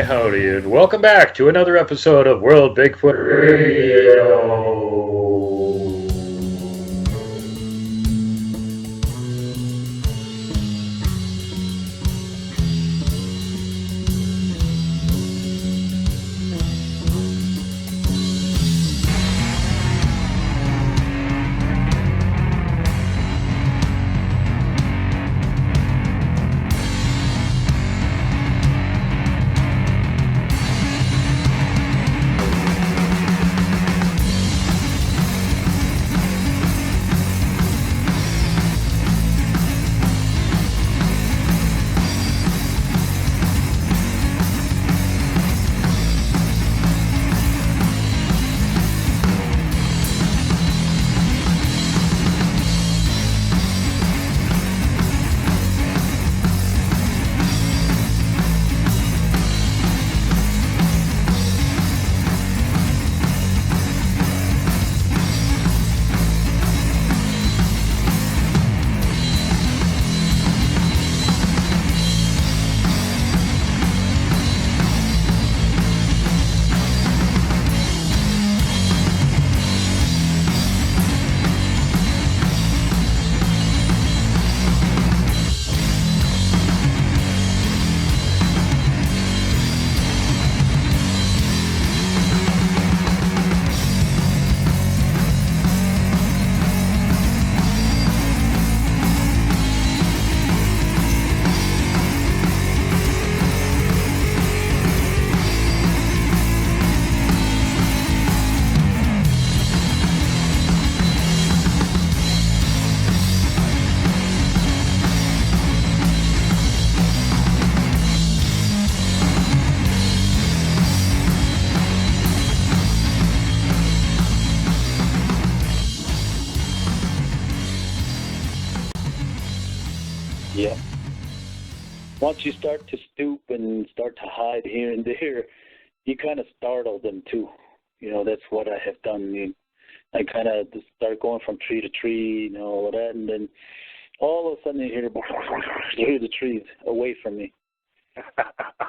Howdy, and welcome back to another episode of World Bigfoot Radio. Yeah. Once you start to stoop and start to hide here and there, you kind of startle them too. You know, that's what I have done. I kind of start going from tree to tree, all of that, and then all of a sudden you hear through the trees away from me.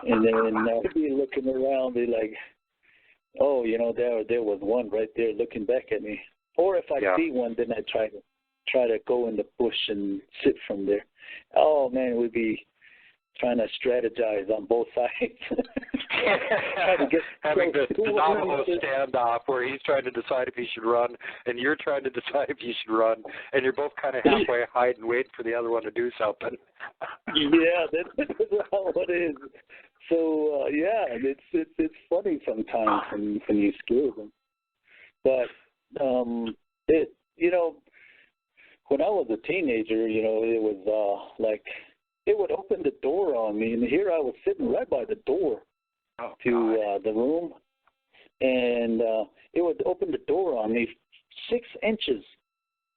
And then I'll be looking around, be like, oh, there was one right there looking back at me. Or if I see one, then I try to go in the bush and sit from there. Oh man, we'd be trying to strategize on both sides. Having the Navajo standoff where he's trying to decide if he should run and you're trying to decide if you should run, and you're both kind of halfway hiding, waiting for the other one to do something. Yeah, that's how it is. So it's funny sometimes when you scare them. But when I was a teenager, it was like it would open the door on me, and here I was sitting right by the door to the room, and it would open the door on me 6 inches,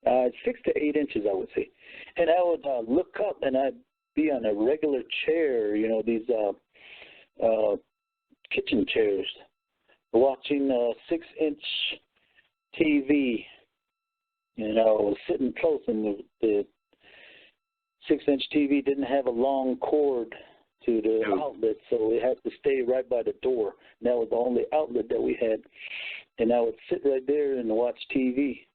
6 to 8 inches, I would say, and I would look up, and I'd be on a regular chair, these kitchen chairs, watching a 6-inch TV. Sitting close, and the 6-inch TV didn't have a long cord to the outlet, so it had to stay right by the door. And that was the only outlet that we had. And I would sit right there and watch TV.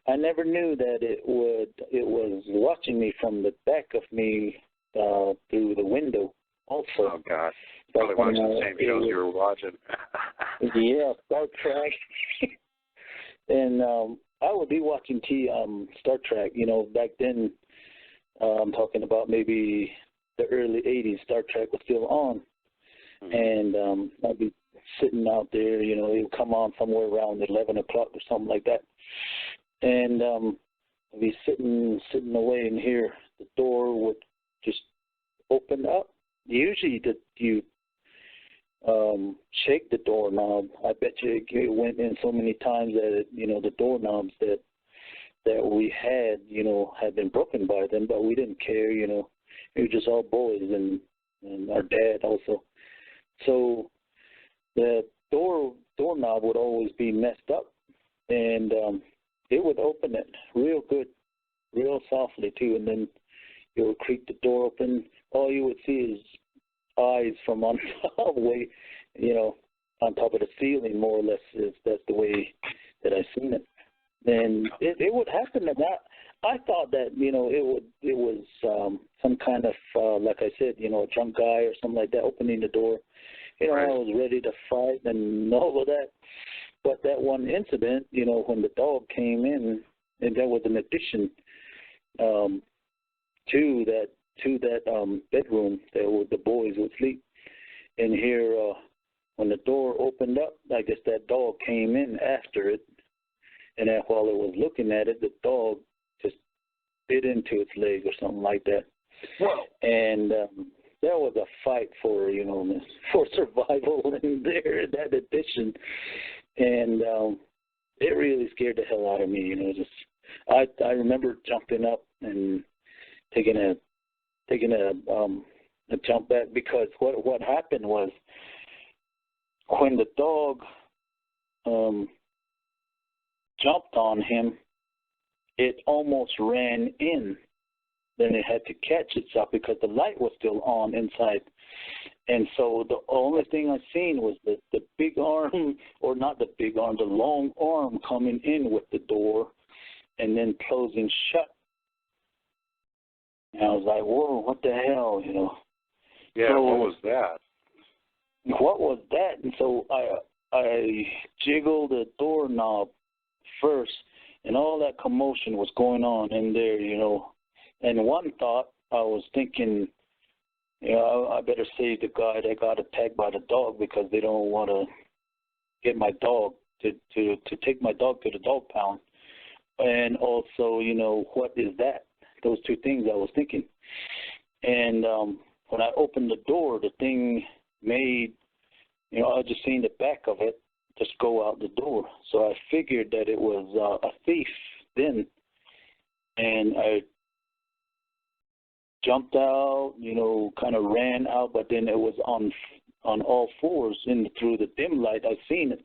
I never knew that it was watching me from the back of me through the window also. Oh, God. Probably watching the same shows you were watching. Yeah, Star Trek. And I would be watching Star Trek, back then. I'm talking about maybe the early 80s. Star Trek was still on. And I'd be sitting out there, it would come on somewhere around 11 o'clock or something like that. And I'd be sitting away in here. The door would just open up. Usually you shake the doorknob. I bet you it went in so many times that, the doorknobs that we had been broken by them, but we didn't care, we were just all boys and our dad also. So the doorknob would always be messed up, and it would open it real good, real softly too, and then it would creak the door open. All you would see is eyes from on top, on top of the ceiling, more or less. That's the way that I seen it. And it would happen to that. I thought that it was some kind of like I said, a drunk guy or something like that opening the door. Right. I was ready to fight and all of that. But that one incident, when the dog came in, and that was an addition to that bedroom that the boys would sleep. And here, when the door opened up, I guess that dog came in after it. And then while it was looking at it, the dog just bit into its leg or something like that. Whoa. And there was a fight for survival in there, that addition. And it really scared the hell out of me, I remember jumping up and taking a jump back, because what happened was when the dog jumped on him, it almost ran in. Then it had to catch itself because the light was still on inside. And so the only thing I seen was the big arm, or not the big arm, the long arm coming in with the door and then closing shut. And I was like, whoa, what the hell, Yeah, so, what was that? What was that? And so I jiggled the doorknob first, and all that commotion was going on in there, And one thought, I was thinking, I better save the guy that got attacked by the dog, because they don't want to get my dog to take my dog to the dog pound. And also, what is that? Those two things I was thinking. And when I opened the door, the thing made, I just seen the back of it just go out the door. So I figured that it was a thief then. And I jumped out, kind of ran out, but then it was on all fours through the dim light. I seen it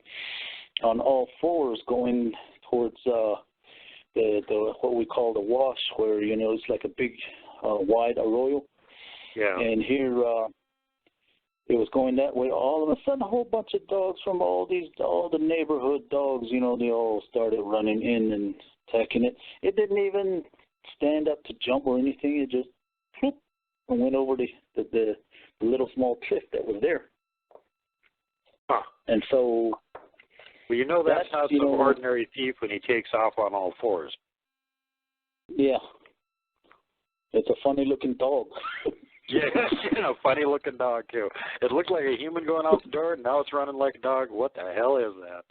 on all fours going towards the what we call the wash, where it's like a big wide arroyo. Yeah. And here it was going that way. All of a sudden, a whole bunch of dogs from all the neighborhood dogs, they all started running in and attacking it. It didn't even stand up to jump or anything. It just and went over the little small cliff that was there. Huh. And so... Well, that's not some ordinary thief when he takes off on all fours. Yeah. It's a funny-looking dog. Yeah, funny-looking dog, too. It looked like a human going out the door, and now it's running like a dog. What the hell is that?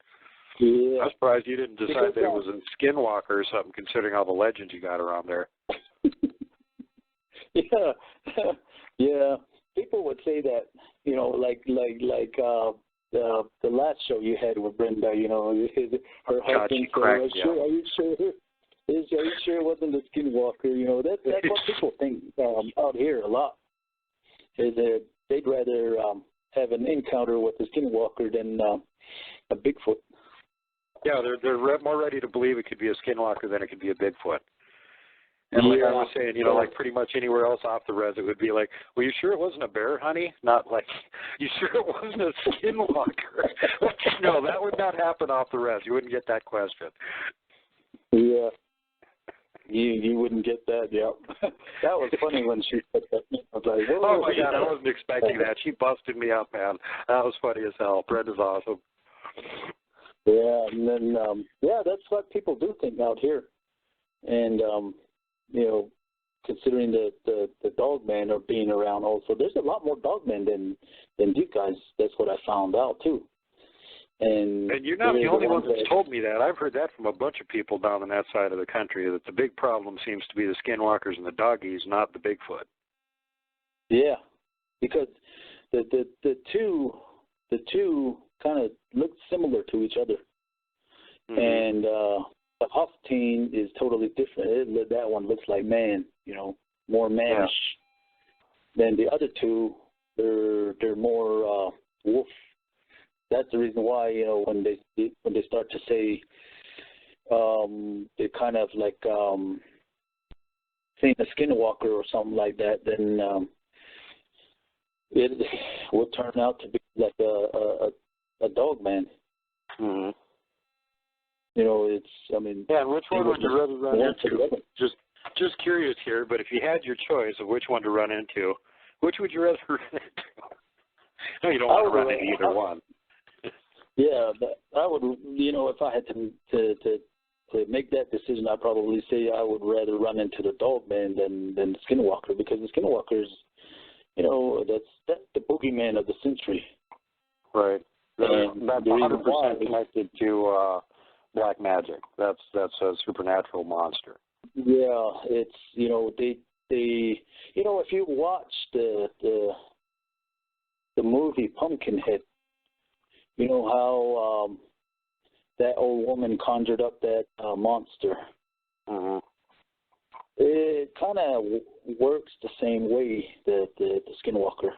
Yeah. I'm surprised you didn't decide that it was a skinwalker or something, considering all the legends you got around there. Yeah. Yeah. People would say that, like the last show you had with Brenda, her husband said, are you sure it wasn't a skinwalker? That's what people think out here a lot, is that they'd rather have an encounter with a skinwalker than a Bigfoot. Yeah, they're more ready to believe it could be a skinwalker than it could be a Bigfoot. And like I was saying, you know, like pretty much anywhere else off the res, it would be like, well, you sure it wasn't a bear, honey? Not like, you sure it wasn't a skinwalker? No, that would not happen off the res. You wouldn't get that question. Yeah. You wouldn't get that, yeah. That was funny when she said that. I was like, oh my God, I wasn't expecting that. She busted me up, man. That was funny as hell. Brenda's awesome. Yeah, and then, that's what people do think out here. And, you know, considering the dog man are being around also, there's a lot more dog men than you guys. That's what I found out, too. And you're not the only one that's told me that. I've heard that from a bunch of people down on that side of the country, that the big problem seems to be the skinwalkers and the doggies, not the Bigfoot. Yeah, because the two kind of look similar to each other. Mm-hmm. And the Huffteen is totally different. That one looks like man, you know, more mannish. Yeah. Than the other two. They're more wolf. That's the reason why, you know, when they start to say they kind of like saying a skinwalker or something like that, then it will turn out to be like a dog man. Mm-hmm. You know, it's, I mean... Yeah, and which one would you rather run into? Just curious here, but if you had your choice of which one to run into, which would you rather run into? No, you don't want to run into either one. Yeah, but I would, you know, if I had to make that decision, I'd probably say I would rather run into the dog man than the skinwalker, because the skinwalker's, you know, that's the boogeyman of the century. Right. That's 100% connected to black magic. That's a supernatural monster. Yeah, it's, you know, they you know, if you watch the movie Pumpkinhead, you know how that old woman conjured up that monster. Mm-hmm. It kind of works the same way, the skinwalker.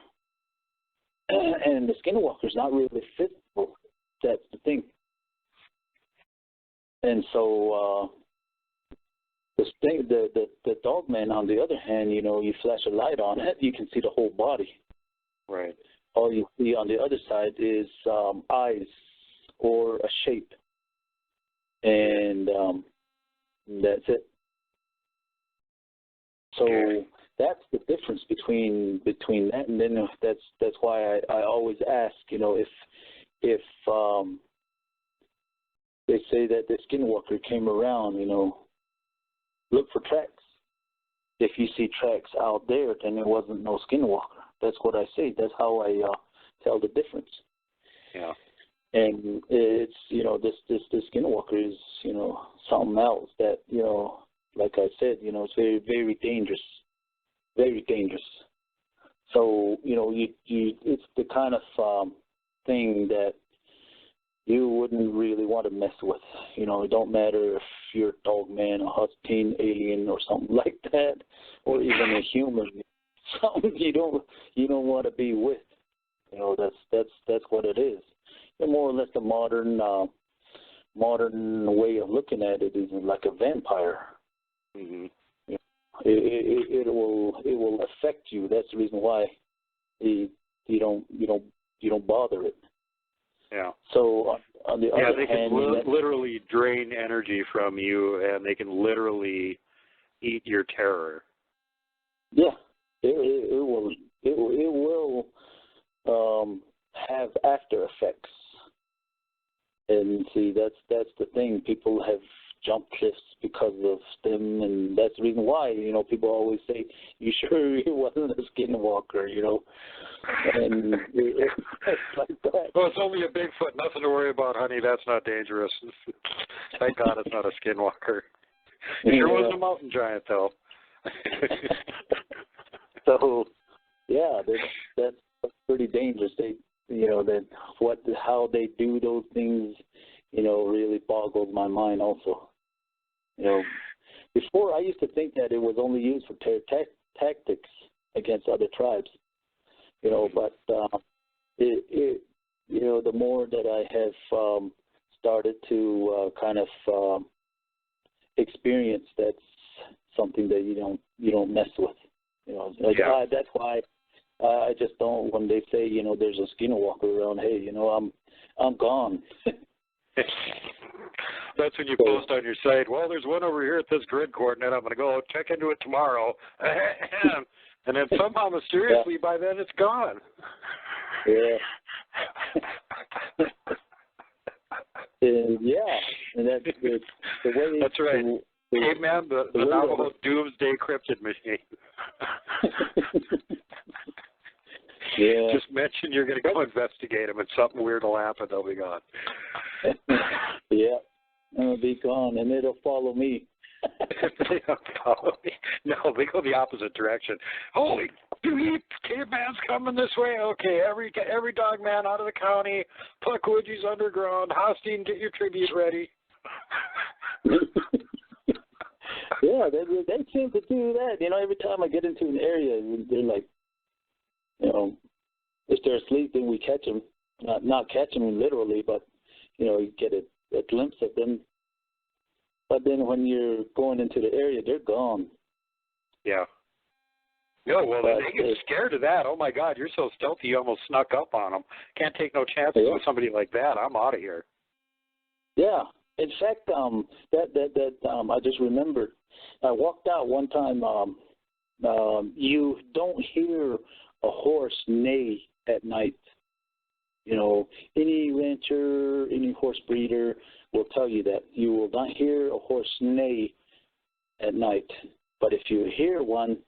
And the skinwalker's not really physical. That's the thing. And so the dog man, on the other hand, you know, you flash a light on it, you can see the whole body. Right. All you see on the other side is eyes or a shape, and that's it. So that's the difference between that, and then that's why I always ask, you know, if they say that the skinwalker came around, you know, look for tracks. If you see tracks out there, then it wasn't no skinwalker. That's what I say. That's how I tell the difference. Yeah. And it's, you know, this skinwalker is, you know, something else that, you know, like I said, you know, it's very, very dangerous. Very dangerous. So, you know, it's the kind of thing that you wouldn't really want to mess with. You know, it don't matter if you're a dog man, a Huffteen alien or something like that, or even a human. Something you don't want to be with. You know, that's what it is. And more or less the modern way of looking at it is like a vampire. Mm-hmm. You know, it will affect you. That's the reason why you don't bother it. Yeah. So on the other they hand, can literally drain energy from you, and they can literally eat your terror. Yeah. It will have after effects, and see that's the thing. People have jumped cliffs because of them, and that's the reason why, you know, people always say, "You sure it wasn't a skinwalker?" You know, and it's like that. Well, it's only a Bigfoot. Nothing to worry about, honey. That's not dangerous. Thank God it's not a skinwalker. It sure wasn't a mountain giant, though. So, yeah, that's pretty dangerous. They, you know, how they do those things, you know, really boggles my mind also. You know, before I used to think that it was only used for tactics against other tribes, you know, but you know, the more that I have started to kind of experience that something that you don't mess with. Like, that's why I just don't. When they say, there's a skinwalker around, hey, I'm gone. That's when you post on your site, well, there's one over here at this grid coordinate. I'm going to go check into it tomorrow. And then somehow mysteriously by then it's gone. Yeah. And that's the way. That's right. Hey, man, the Navajo doomsday cryptid machine. Yeah. Just mention you're going to go investigate them, and something weird will happen. They'll be gone. Yeah, it'll be gone, and it'll follow me. They don't follow me. No, they go the opposite direction. Holy, caveman's coming this way. Okay, every dog man out of the county. Puckwoody's underground. Hostine, get your tribute ready. Yeah, they seem to do that. Every time I get into an area, they're like, if they're asleep, then we catch them. Not catch them literally, but, you get a glimpse of them. But then when you're going into the area, they're gone. Yeah. No, well, they get scared of that. Oh, my God, you're so stealthy you almost snuck up on them. Can't take no chances with somebody like that. I'm out of here. Yeah. In fact, I just remembered. I walked out one time. You don't hear a horse neigh at night. Any rancher, any horse breeder will tell you that you will not hear a horse neigh at night. But if you hear one,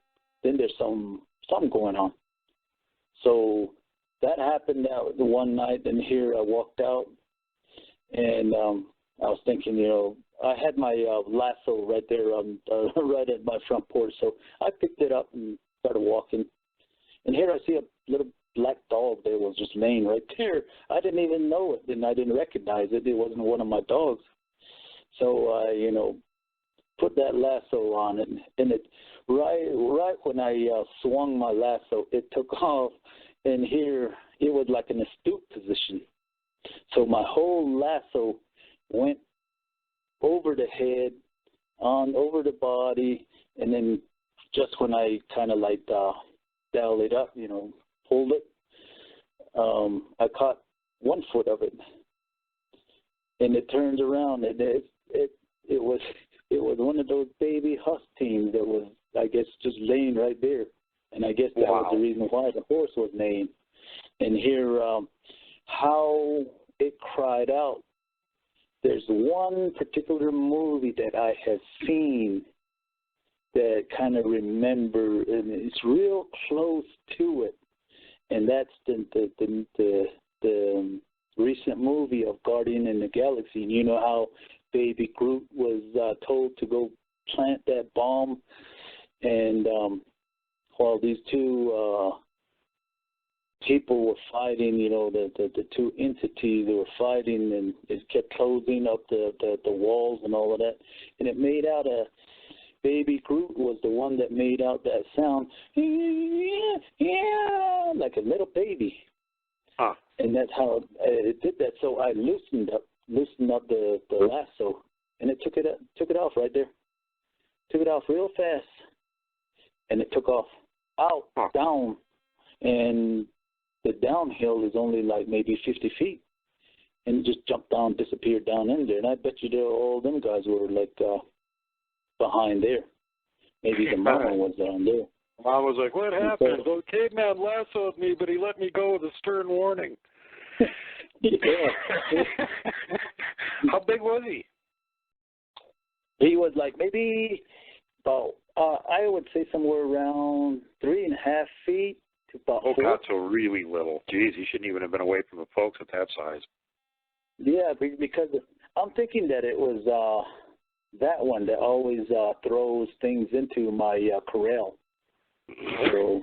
then there's something going on. So that happened out the one night, and here I walked out, and I was thinking, I had my lasso right there right at my front porch, so I picked it up and started walking. And here I see a little black dog that was just laying right there. I didn't even know it, and I didn't recognize it. It wasn't one of my dogs. So I, put that lasso on it, and it right when I swung my lasso, it took off, and here it was like in a stoop position. So my whole lasso went over the head, on over the body, and then just when I kind of like dialed it up, pulled it, I caught one foot of it, and it turned around, and it was one of those baby huskies that was, I guess, just laying right there, and I guess that was the reason why the horse was named. And here, how it cried out. There's one particular movie that I have seen that kind of remember, and it's real close to it, and that's the recent movie of Guardian in the Galaxy. And you know how Baby Groot was told to go plant that bomb, and while these two people were fighting, the two entities, they were fighting, and it kept closing up the walls and all of that, and it made out Baby Groot was the one that made out that sound, like a little baby. Huh. And that's how it did that. So I loosened up the lasso, and it took it off right there. Took it off real fast, and it took off down, and the downhill is only like maybe 50 feet, and it just jumped down, disappeared down in there. And I bet you all them guys were like behind there. Maybe the mama was down there. Mom was like, what happened? The caveman lassoed me, but he let me go with a stern warning. Yeah. How big was he? He was like maybe about, I would say somewhere around 3.5 feet to about 4. God, so really little. Jeez, he shouldn't even have been away from the folks at that size. Yeah, because I'm thinking that it was that one that always throws things into my corral. So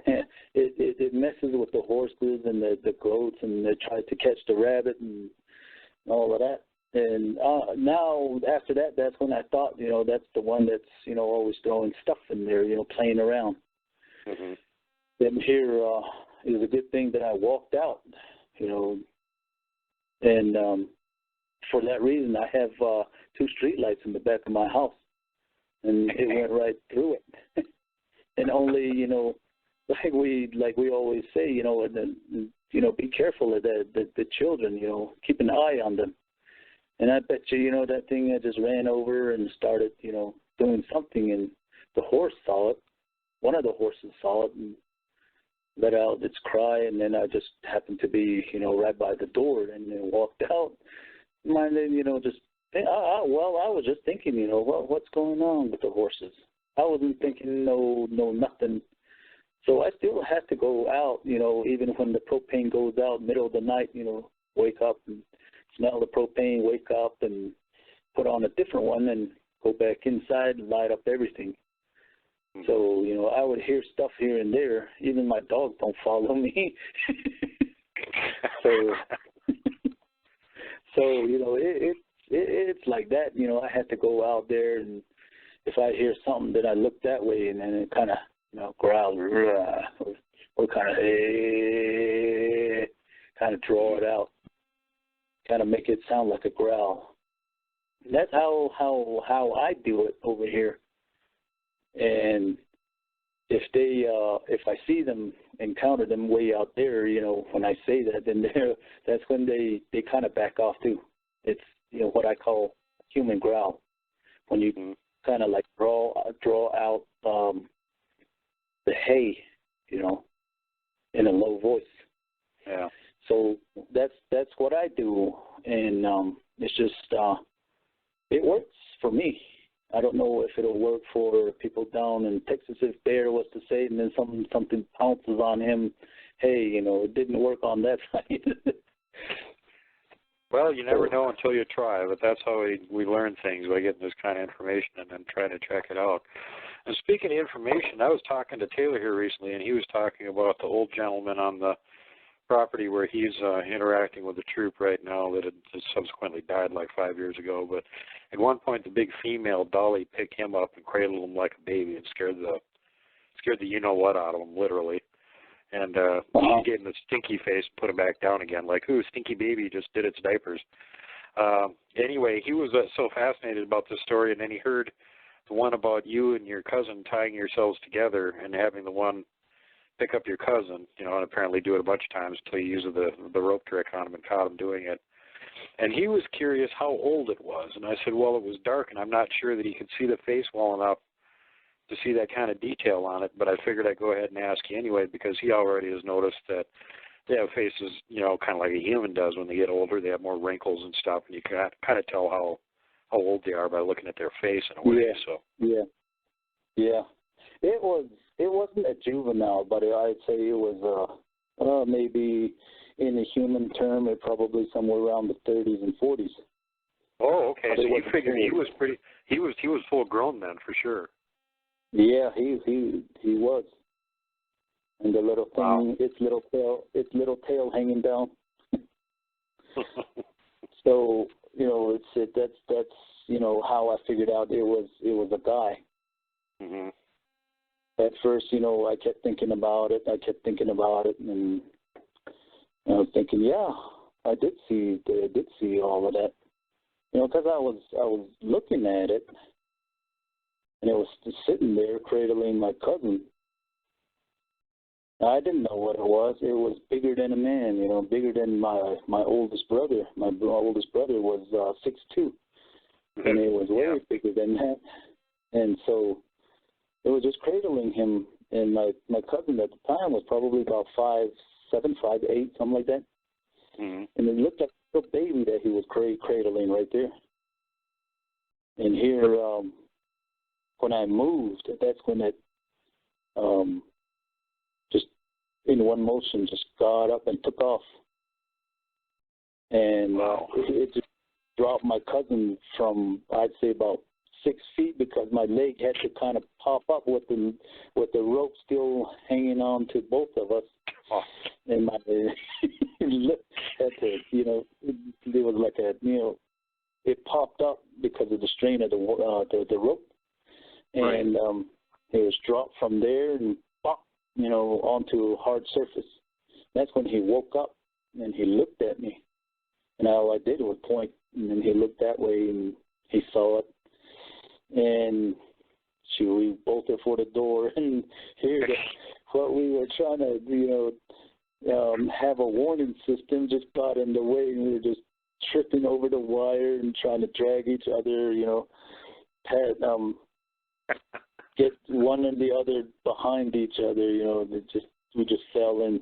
it messes with the horses and the goats, and it tries to catch the rabbit and all of that. And now after that, that's when I thought, that's the one that's, always throwing stuff in there, playing around. Mm-hmm. Then here it was a good thing that I walked out, and for that reason, I have 2 street lights in the back of my house. and it went right through it. And only, like we always say, be careful of the children, keep an eye on them. And I bet you, that thing that just ran over and started, doing something, and the horse saw it. One of the horses saw it and let out its cry, and then I just happened to be, right by the door, and then walked out. And then, I was just thinking, what's going on with the horses? I wasn't thinking no nothing. So I still had to go out, even when the propane goes out middle of the night, wake up and smell the propane, wake up and put on a different one and go back inside and light up everything. So, I would hear stuff here and there. Even my dog don't follow me. It's like that. I had to go out there, and if I hear something, then I look that way, and then it kind of, growl, or kind of draw it out, kind of make it sound like a growl. And that's how I do it over here. And if I see them, encounter them way out there, when I say that, then that's when they kind of back off too. It's what I call human growl, when you kind of like draw out the hay, in a low voice. Yeah. So that's what I do, and it's just it works for me. I don't know if it'll work for people down in Texas if Bear was to say, and then something pounces on him. Hey, it didn't work on that side. Well, you never know until you try, but that's how we learn things, by getting this kind of information and then trying to check it out. And speaking of information, I was talking to Taylor here recently, and he was talking about the old gentleman on the property where he's interacting with the troop right now that had subsequently died like 5 years ago. But at one point, the big female Dolly picked him up and cradled him like a baby and scared the you-know-what out of him, literally. And she gave him the stinky face and put him back down again, like, ooh, stinky baby just did its diapers. Anyway, he was so fascinated about this story, and then he heard the one about you and your cousin tying yourselves together and having the one pick up your cousin, and apparently do it a bunch of times until you used the rope trick on him and caught him doing it. And he was curious how old it was. And I said, well, it was dark, and I'm not sure that he could see the face well enough to see that kind of detail on it, but I figured I'd go ahead and ask you anyway, because he already has noticed that they have faces, kind of like a human does when they get older. They have more wrinkles and stuff, and you can kind of tell how old they are by looking at their face in a way. Yeah. So. Yeah. It wasn't a juvenile, but I'd say it was maybe in a human term, it probably somewhere around the 30s and 40s. Oh, okay. So you figured he was full grown then, for sure. Yeah, he was. And the little thing, wow. its little tail hanging down. So, that's how I figured out it was a guy. Mhm. At first, I kept thinking about it, and I was thinking, yeah, I did see all of that. Because I was looking at it, and it was just sitting there cradling my cousin. I didn't know what it was. It was bigger than a man, bigger than my oldest brother. My oldest brother was 6'2", and it was way bigger than that. And so it was just cradling him, and my cousin at the time was probably about 5'7", 5'8", something like that. Mm-hmm. And it looked like a little baby that he was cradling right there. And here, when I moved, that's when it just in one motion just got up and took off. And it just dropped my cousin from, I'd say, about 6 feet, because my leg had to kind of pop up with the rope still hanging on to both of us. Oh. And my lip had to, there was like a, it popped up because of the strain of the rope, and it was dropped from there and pop, onto a hard surface. That's when he woke up and he looked at me, and all I did was point, and then he looked that way and he saw it. And we bolted for the door, and here what we were trying to, have a warning system just got in the way, and we were just tripping over the wire and trying to drag each other, get one and the other behind each other, we just fell in.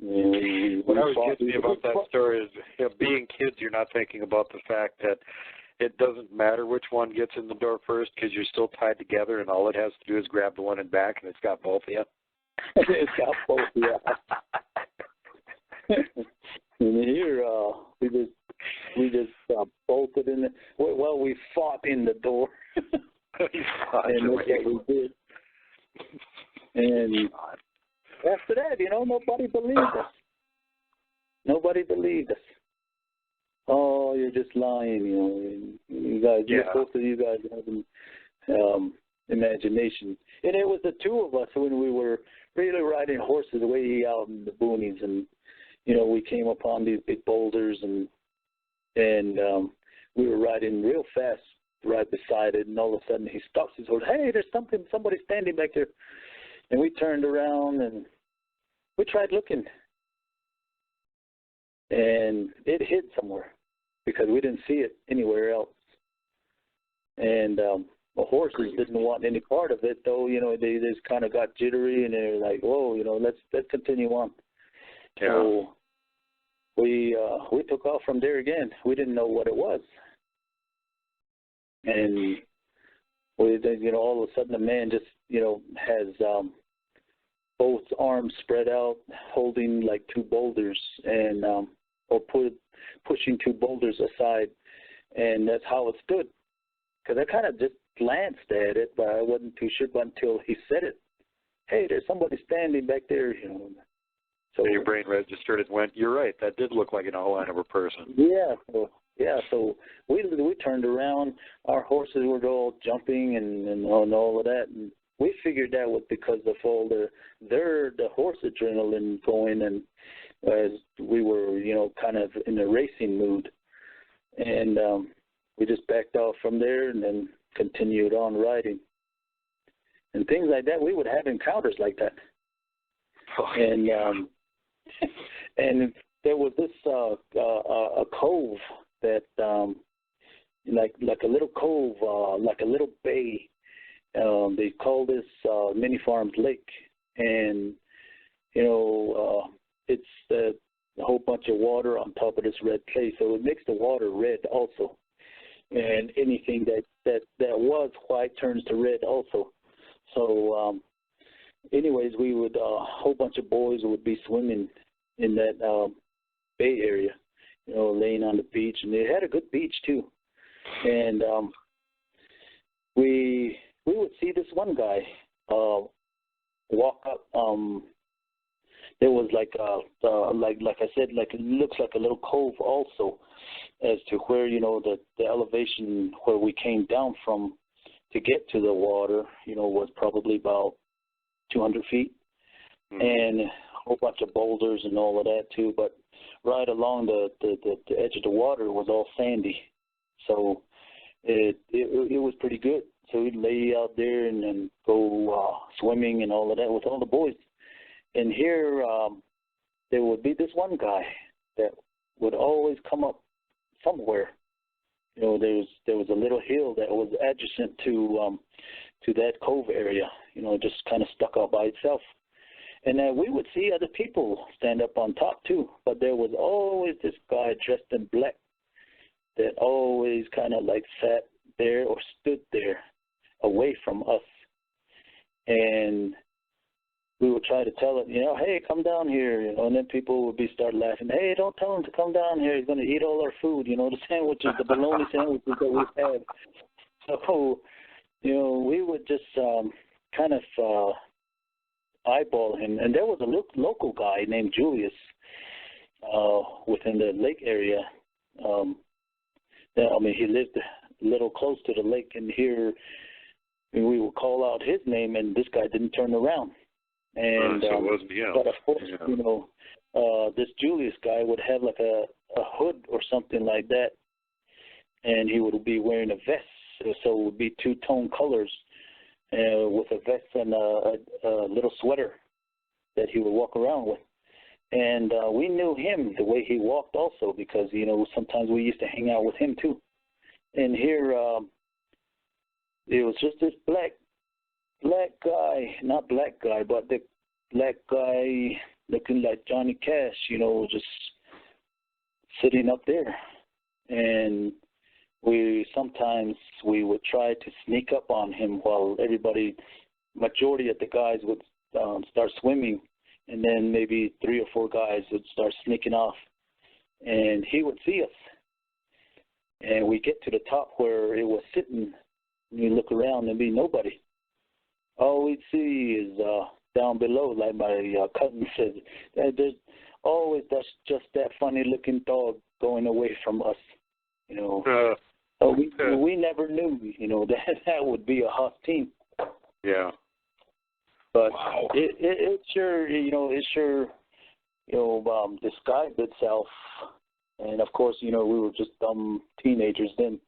What I was getting about that story is, being kids, you're not thinking about the fact that it doesn't matter which one gets in the door first because you're still tied together, and all it has to do is grab the one in back, and it's got both of you. It's got both of you. And here, we just bolted in. We fought in the door. And that's what we did. And after that, nobody believed us. Nobody believed us. Oh, you're just lying, You guys, both of you guys have imagination. And it was the two of us when we were really riding horses way out in the boonies, and we came upon these big boulders, and we were riding real fast right beside it, and all of a sudden he stops. He goes, "Hey, there's somebody standing back there." And we turned around and we tried looking, and it hid somewhere because we didn't see it anywhere else. And the horses didn't want any part of it, though. They just kind of got jittery, and they're like, "Whoa, let's continue on." Yeah. So we took off from there again. We didn't know what it was, and all of a sudden the man just has both arms spread out, holding like two boulders, and pushing two boulders aside, and that's how it stood. Because I kind of just glanced at it, but I wasn't too sure until he said it. "Hey, there's somebody standing back there." So your brain registered and went, "You're right. That did look like an outline of a person." Yeah. So we turned around. Our horses were all jumping and all of that, and we figured that was because of all the horse adrenaline going, and as we were kind of in a racing mood, and we just backed off from there and then continued on riding and things like that. We would have encounters like that. And and there was this a cove that like a little cove, like a little bay. They call this Mini Farms Lake, and it's a whole bunch of water on top of this red clay, so it makes the water red also. And anything that was white turns to red also. So anyways, we would a whole bunch of boys would be swimming in that bay area, laying on the beach, and they had a good beach too. And we would see this one guy walk up. There was like I said, like it looks like a little cove also, as to where the elevation where we came down from to get to the water, was probably about 200 feet, and a whole bunch of boulders and all of that too. But right along the edge of the water was all sandy, so it was pretty good. So we'd lay out there and then go swimming and all of that with all the boys. And here there would be this one guy that would always come up somewhere. There was a little hill that was adjacent to that cove area. Just kind of stuck out by itself. And then we would see other people stand up on top too. But there was always this guy dressed in black that always kind of like sat there or stood there away from us. And we would try to tell him, "Hey, come down here," and then people would start laughing. "Hey, don't tell him to come down here. He's going to eat all our food, the sandwiches, the bologna sandwiches that we had." So, we would just kind of eyeball him. And there was a local guy named Julius within the lake area. He lived a little close to the lake, and here we would call out his name, and this guy didn't turn around. And so it wasn't him. But of course, this Julius guy would have like a hood or something like that, and he would be wearing a vest, so it would be two-tone colors with a vest and a little sweater that he would walk around with. And we knew him the way he walked also because, you know, sometimes we used to hang out with him too. And here it was just this black guy, not black guy, but the black guy looking like Johnny Cash, you know, just sitting up there. And sometimes we would try to sneak up on him while majority of the guys would start swimming, and then maybe 3 or 4 guys would start sneaking off, and he would see us. And we get to the top where it was sitting, and you look around and be nobody. All we'd see is down below, like my cousin said, there's always just that funny-looking dog going away from us, you know. We never knew, you know, that would be a hot team. Yeah. But wow. it sure, you know, disguised itself. And of course, you know, we were just dumb teenagers then.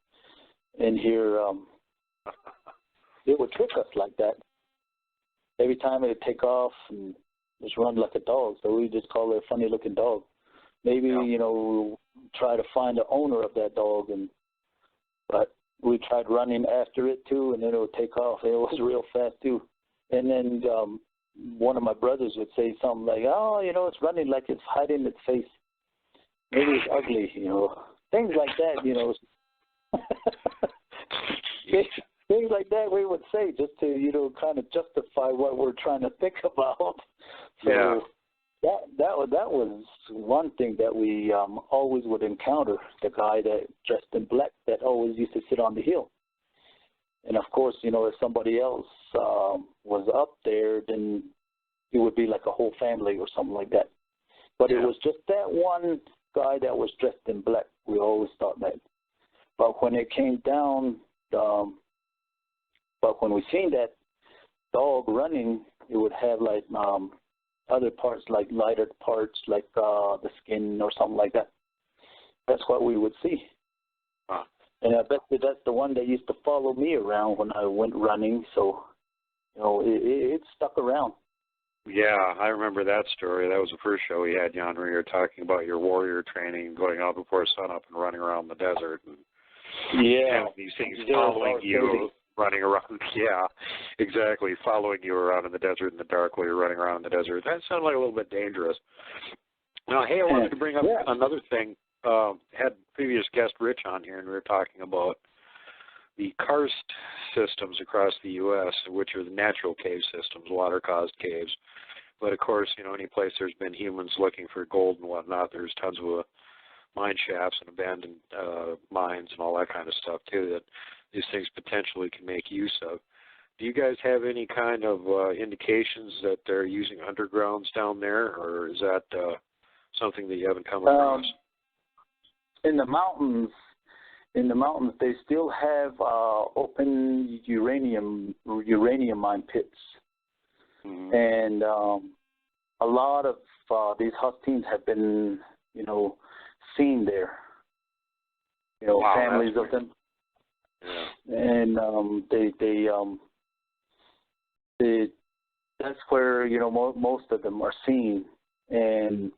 And here, it would trick us like that. Every time it would take off and just run like a dog. So we just call it a funny looking dog. Maybe, you know, try to find the owner of that dog, but we tried running after it too, and then it would take off. It was real fast too. And then one of my brothers would say something like, "Oh, you know, it's running like it's hiding its face. Maybe it's ugly," you know, things like that, you know. Things like that we would say just to, you know, kind of justify what we're trying to think about. So that was one thing that we always would encounter, the guy that dressed in black that always used to sit on the hill. And of course, you know, if somebody else was up there, then it would be like a whole family or something like that. But it was just that one guy that was dressed in black. We always thought that. But when it came down, but when we seen that dog running, it would have like other parts, like lighter parts, like the skin or something like that. That's what we would see. Huh. And I bet that's the one that used to follow me around when I went running. So, you know, it stuck around. Yeah, I remember that story. That was the first show we had you on where you were talking about your warrior training, going out before sunup and running around the desert. And these things following you, running around. Yeah, exactly. Following you around in the desert in the dark while you're running around in the desert. That sounded like a little bit dangerous. Now, hey, I wanted to bring up another thing. Had previous guest Rich on here, and we were talking about the karst systems across the U.S., which are the natural cave systems, water-caused caves. But, of course, you know, any place there's been humans looking for gold and whatnot, there's tons of mine shafts and abandoned mines and all that kind of stuff, too, that these things potentially can make use of. Do you guys have any kind of indications that they're using undergrounds down there, or is that something that you haven't come across? In the mountains, they still have open uranium mine pits, and a lot of these Huskies have been, you know, seen there. You know, families of them, and that's where, you know, most of them are seen, and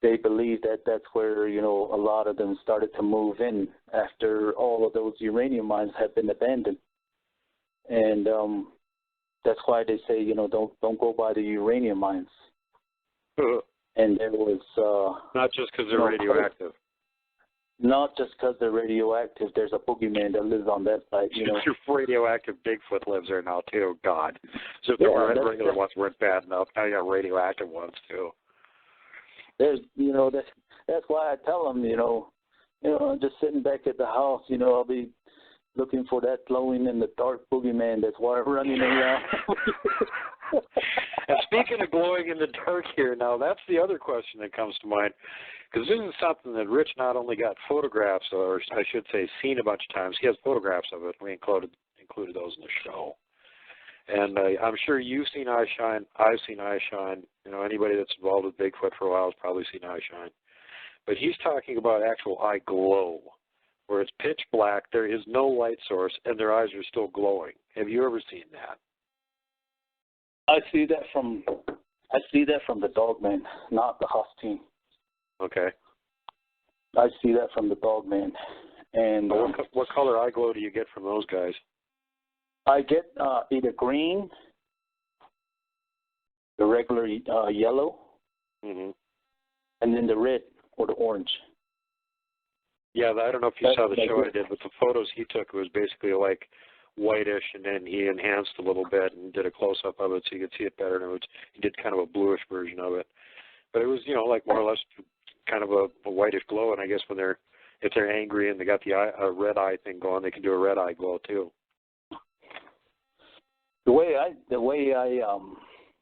they believe that that's where, you know, a lot of them started to move in after all of those uranium mines have been abandoned. And that's why they say, you know, don't go by the uranium mines. And there was... not just because they're radioactive. Not just because they're radioactive. There's a boogeyman that lives on that site, you know. Radioactive Bigfoot lives there now, too. God. So if there were regular ones weren't bad enough, now you got radioactive ones, too. There's, you know, that's why I tell them, you know, I'm just sitting back at the house, you know, I'll be looking for that glowing in the dark boogeyman that's running around. And speaking of glowing in the dark here, now that's the other question that comes to mind, because this is something that Rich not only got photographs, or I should say seen a bunch of times. He has photographs of it. We included those in the show. And I'm sure you've seen eyeshine. I've seen eyeshine. You know, anybody that's involved with Bigfoot for a while has probably seen eyeshine. But he's talking about actual eye glow. where it's pitch black, there is no light source, and their eyes are still glowing. Have you ever seen that? I see that from the Dogman, not the Hosteen. Okay. I see that from the Dogman. And what color eye glow do you get from those guys? I get either green, the regular yellow, mm-hmm. and then the red or the orange. Yeah, I don't know if you saw the show I did, but the photos he took was basically like whitish, and then he enhanced a little bit and did a close-up of it so you could see it better. And he did kind of a bluish version of it. But it was, like more or less kind of a whitish glow, and I guess if they're angry and they got the red eye thing going, they can do a red eye glow too. The way I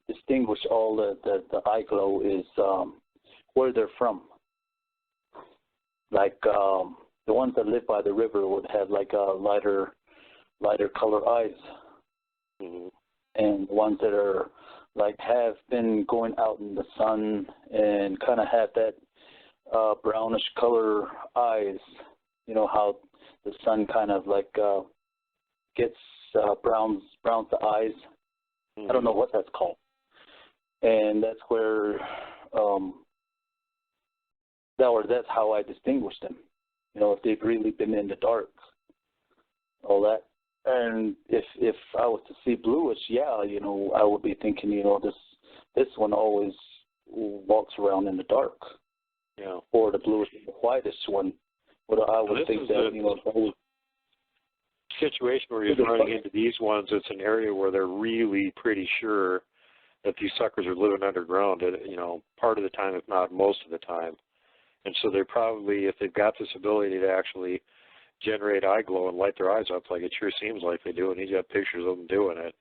distinguish all the eye glow is where they're from. Like the ones that live by the river would have like a lighter color eyes, mm-hmm. and the ones that are like have been going out in the sun and kind of have that brownish color eyes. You know how the sun kind of like gets browns the eyes. Mm-hmm. I don't know what that's called, and that's where that's how I distinguish them. If they've really been in the dark, all that. And if I was to see bluish, I would be thinking, this one always walks around in the dark. Yeah. Or the bluish and the whitish one. But I would think that, situation where you're running into these ones, it's an area where they're really pretty sure that these suckers are living underground, part of the time, if not most of the time. And so they're probably, if they've got this ability to actually generate eye glow and light their eyes up, like it sure seems like they do, and he's got pictures of them doing it.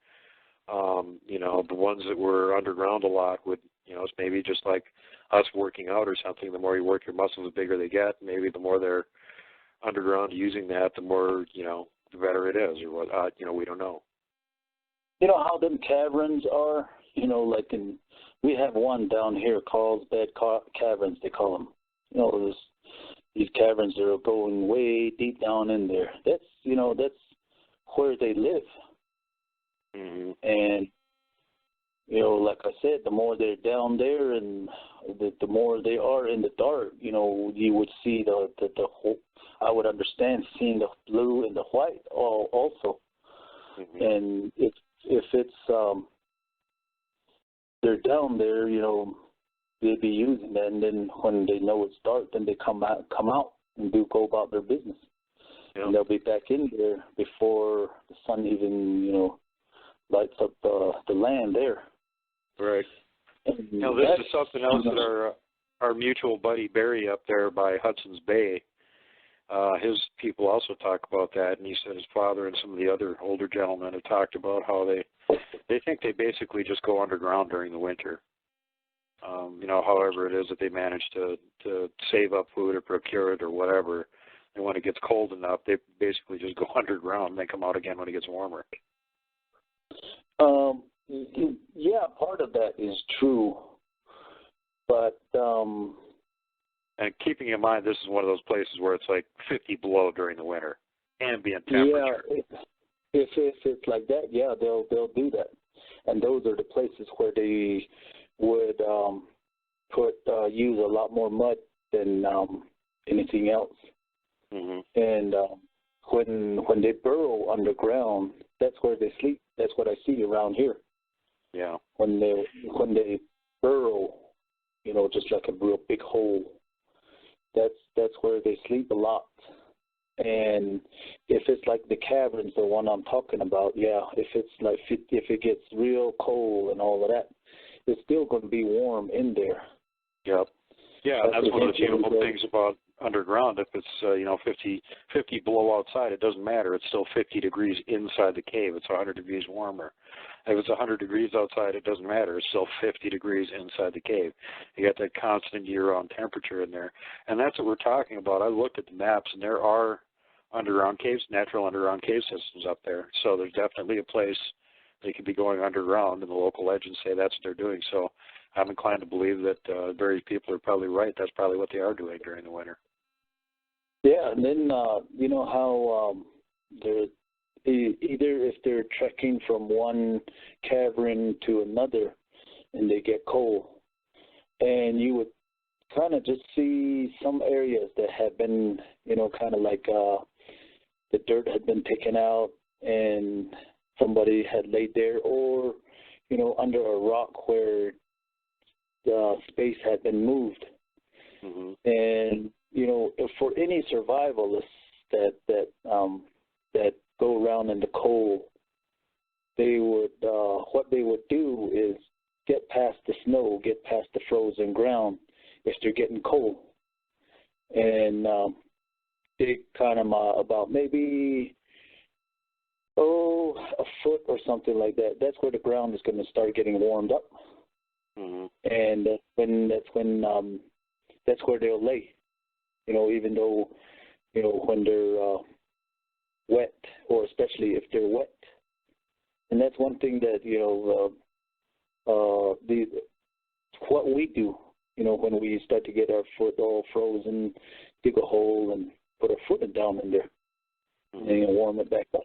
The ones that were underground a lot would, it's maybe just like us working out or something. The more you work your muscles, the bigger they get. Maybe the more they're underground using that, the more, the better it is, or what, we don't know. You know how them caverns are? We have one down here called Bed Caverns, they call them. These caverns that are going way deep down in there. That's where they live. Mm-hmm. And, like I said, the more they're down there and the more they are in the dark, you would see the whole, I would understand seeing the blue and the white also. Mm-hmm. And if it's, they're down there, they'd be using that, and then when they know it's dark, then they come out and go about their business. Yeah. And they'll be back in there before the sun even, lights up the land there. Right. And this is something else that our mutual buddy Barry up there by Hudson's Bay, his people also talk about that, and he said his father and some of the other older gentlemen have talked about how they think they basically just go underground during the winter. However it is that they manage to save up food or procure it or whatever, and when it gets cold enough, they basically just go underground and they come out again when it gets warmer. Yeah, part of that is true, but and keeping in mind, this is one of those places where it's like 50 below during the winter, ambient temperature. Yeah, if it's like that, yeah, they'll do that, and those are the places where they would use a lot more mud than anything else. Mm-hmm. And when they burrow underground, that's where they sleep. That's what I see around here. Yeah. When they burrow, just like a real big hole, that's where they sleep a lot. And if it's like the caverns, the one I'm talking about, yeah, if it gets real cold and all of that, it's still going to be warm in there. Yep. Yeah, and that's one of the beautiful things about underground. If it's 50 below outside, it doesn't matter. It's still 50 degrees inside the cave. It's 100 degrees warmer. If it's 100 degrees outside, it doesn't matter. It's still 50 degrees inside the cave. You got that constant year-round temperature in there, and that's what we're talking about. I looked at the maps, and there are underground caves, natural underground cave systems up there. So there's definitely a place they could be going underground, and the local legends say that's what they're doing. So I'm inclined to believe that various people are probably right. That's probably what they are doing during the winter. Yeah, and then you know how they're either if they're trekking from one cavern to another and they get cold, and you would kind of just see some areas that have been, you know, kind of like the dirt had been taken out and somebody had laid there, or, you know, under a rock where the space had been moved. Mm-hmm. And, you know, if for any survivalists that go around in the cold, they would what they would do is get past the snow, get past the frozen ground if they're getting cold, and dig kind of about maybe a foot or something like that. That's where the ground is going to start getting warmed up, and that's where they'll lay. You know, even though, you know, when they're wet, or especially if they're wet. And that's one thing that, you know, what we do, you know, when we start to get our foot all frozen, dig a hole and put our foot down in there, and, you know, warm it back up.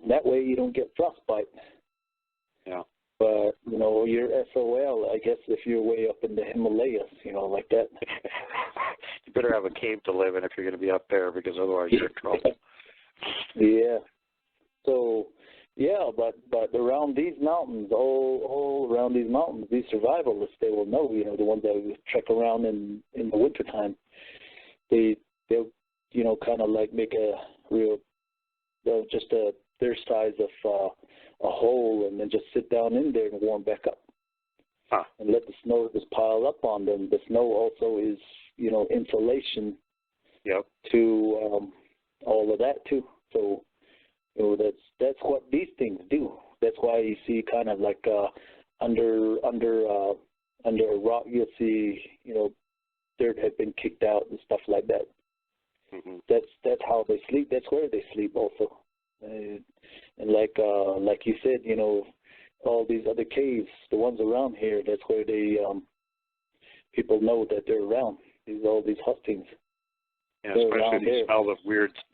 That way you don't get frostbite. Yeah. But, you know, your SOL, I guess if you're way up in the Himalayas, you know, like that. You better have a cave to live in if you're going to be up there, because otherwise you're in trouble. Yeah. So, yeah, but around these mountains, all around these mountains, these survivalists, they will know, you know, the ones that trek around in the wintertime, they'll, you know, kind of like make a real, just their size of a hole, and then just sit down in there and warm back up. And let the snow just pile up on them. The snow also is, you know, insulation. Yep. To all of that too. So, you know, that's what these things do. That's why you see kind of like under a rock, you'll see, you know, dirt had been kicked out and stuff like that. Mm-hmm. That's how they sleep. That's where they sleep also. And like you said, you know, all these other caves, the ones around here, that's where they people know that they're around. All these hustings. Yeah, especially if you smell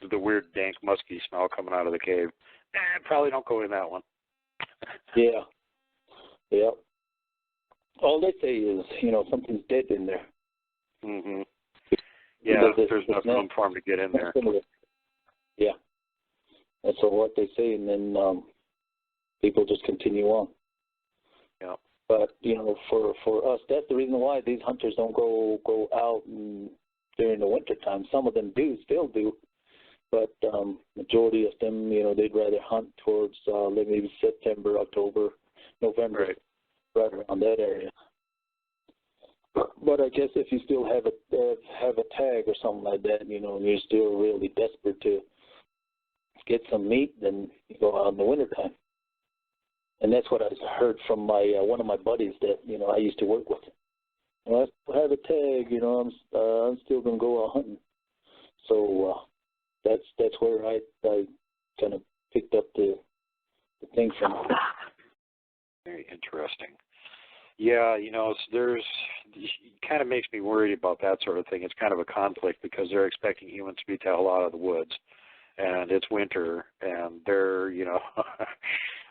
the weird dank musky smell coming out of the cave. Probably don't go in that one. Yeah. Yeah. All they say is, you know, something's dead in there. Mhm. Yeah, there's enough room for them to get in there. Yeah. That's what they say, and then people just continue on. Yeah. But, you know, for us, that's the reason why these hunters don't go out during the wintertime. Some of them still do, but majority of them, you know, they'd rather hunt towards maybe September, October, November, right around that area. But I guess if you still have a tag or something like that, you know, and you're still really desperate to get some meat, then you go out in the wintertime. And that's what I heard from my one of my buddies that, you know, I used to work with. Well, I have a tag, you know, I'm still gonna go out hunting. So that's where I kind of picked up the thing from. Very interesting. Yeah, you know, it kind of makes me worried about that sort of thing. It's kind of a conflict because they're expecting humans to be the hell out of the woods, and it's winter, and they're, you know,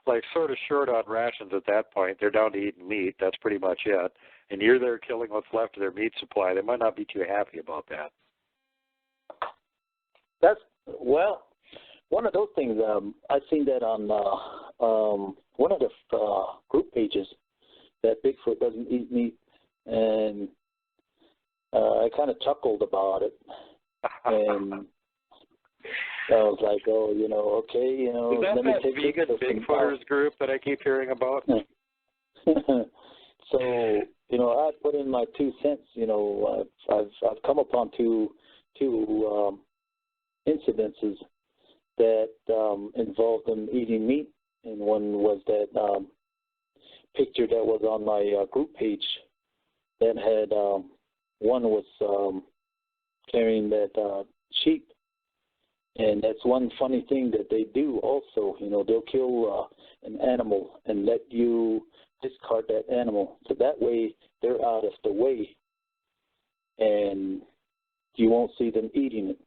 like sort of short on rations at that point. They're down to eating meat. That's pretty much it. And you're there killing what's left of their meat supply. They might not be too happy about that. That's, well, one of those things. I've seen that on one of the group pages that Bigfoot doesn't eat meat, and I kind of chuckled about it, and I was like, oh, you know, okay, you know. Is that vegan Bigfooters group that I keep hearing about? So, you know, I put in my 2 cents. You know, I've come upon two incidences that involved them eating meat, and one was that picture that was on my group page that had one was carrying that sheep, and that's one funny thing that they do also. You know, they'll kill an animal and let you discard that animal, so that way they're out of the way, and you won't see them eating it.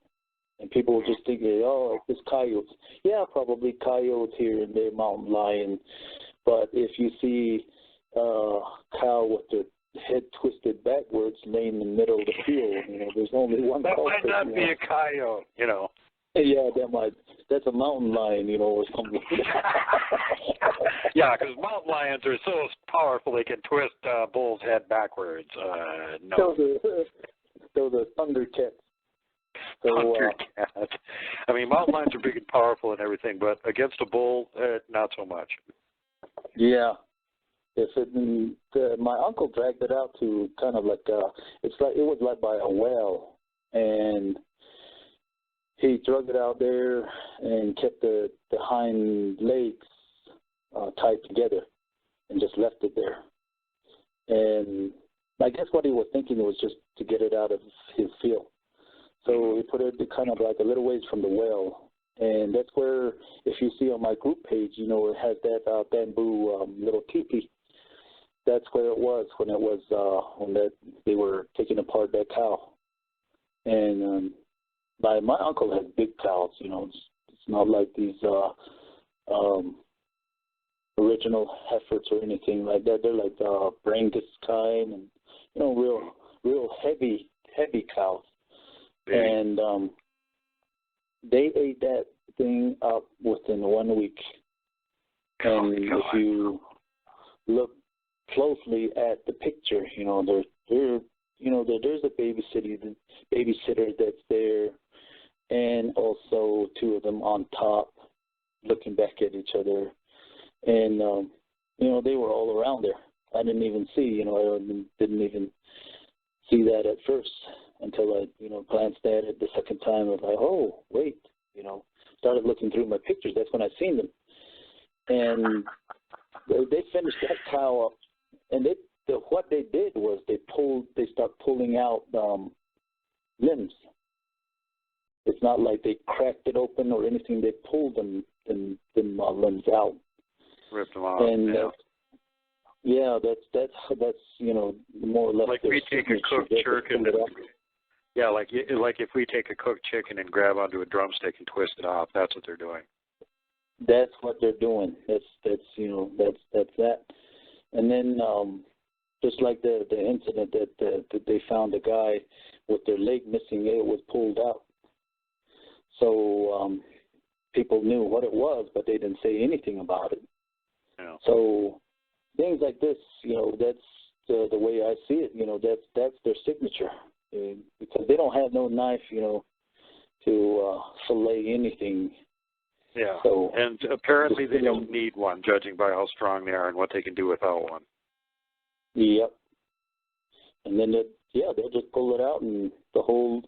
And people will just think, oh, it's coyotes. Yeah, probably coyotes here and there, mountain lion. But if you see a cow with their head twisted backwards laying in the middle of the field, there's only one that culprit. That might not be a coyote, Yeah, that's a mountain lion, or something. Yeah, because mountain lions are so powerful they can twist bull's head backwards. No. Those are thundercats. Thundercats. I mean, mountain lions are big and powerful and everything, but against a bull, not so much. Yeah. My uncle dragged it out to kind of like it was like by a well, and he drug it out there and kept the hind legs tied together and just left it there. And I guess what he was thinking was just to get it out of his field. So he put it kind of like a little ways from the well. And that's where, if you see on my group page, it has that bamboo little teepee. That's where it was when they were taking apart that cow. And my uncle has big cows. It's not like these original heifers or anything like that. They're like Brangus kind, and real heavy cows. And they ate that thing up within 1 week. And if you look closely at the picture, there's a babysitter that's there, and also two of them on top looking back at each other. And, they were all around there. I didn't even see, I didn't even see that at first until I, glanced at it the second time. I was like, oh, wait, started looking through my pictures. That's when I seen them. And they finished that cow up, and what they did was they start pulling out limbs. It's not like they cracked it open or anything. They pulled them limbs out. Ripped them off. And that's more or less like we take a cooked chicken. Yeah, like if we take a cooked chicken and grab onto a drumstick and twist it off, that's what they're doing. That's what they're doing. That's that. And then just like the incident that they found a guy with their leg missing, it was pulled out. So people knew what it was, but they didn't say anything about it. Yeah. So things like this, that's the way I see it. That's their signature, because they don't have no knife, to fillet anything. Yeah. So, and apparently they don't need one, judging by how strong they are and what they can do without one. Yep. And then they'll just pull it out, and the whole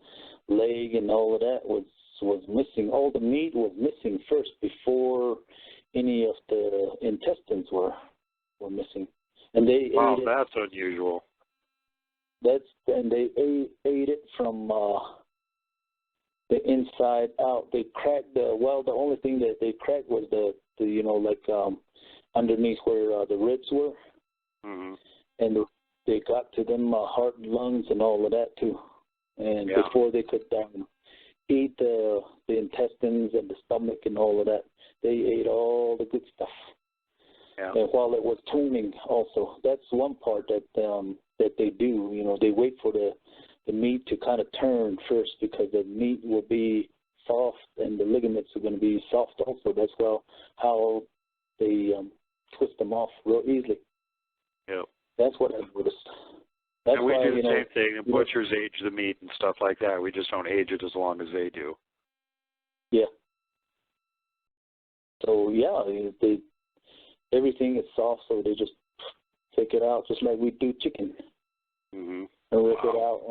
leg and all of that was missing. All the meat was missing first before any of the intestines were missing. And they ate it. That's unusual. And they ate it from the inside out. They cracked the only thing that they cracked was the underneath where the ribs were. Mm-hmm. And they got to them heart and lungs and all of that too. And before they could eat the intestines and the stomach and all of that, they ate all the good stuff. Yeah. And while it was tuning also, that's one part that they do. They wait for the meat to kind of turn first, because the meat will be soft and the ligaments are going to be soft also. That's how they twist them off real easily. Yeah. That's what I've noticed. That's and we why, do the same thing. And butchers age the meat and stuff like that. We just don't age it as long as they do. Yeah. So, everything is soft, so they just take it out just like we do chicken. Mm-hmm. And rip it out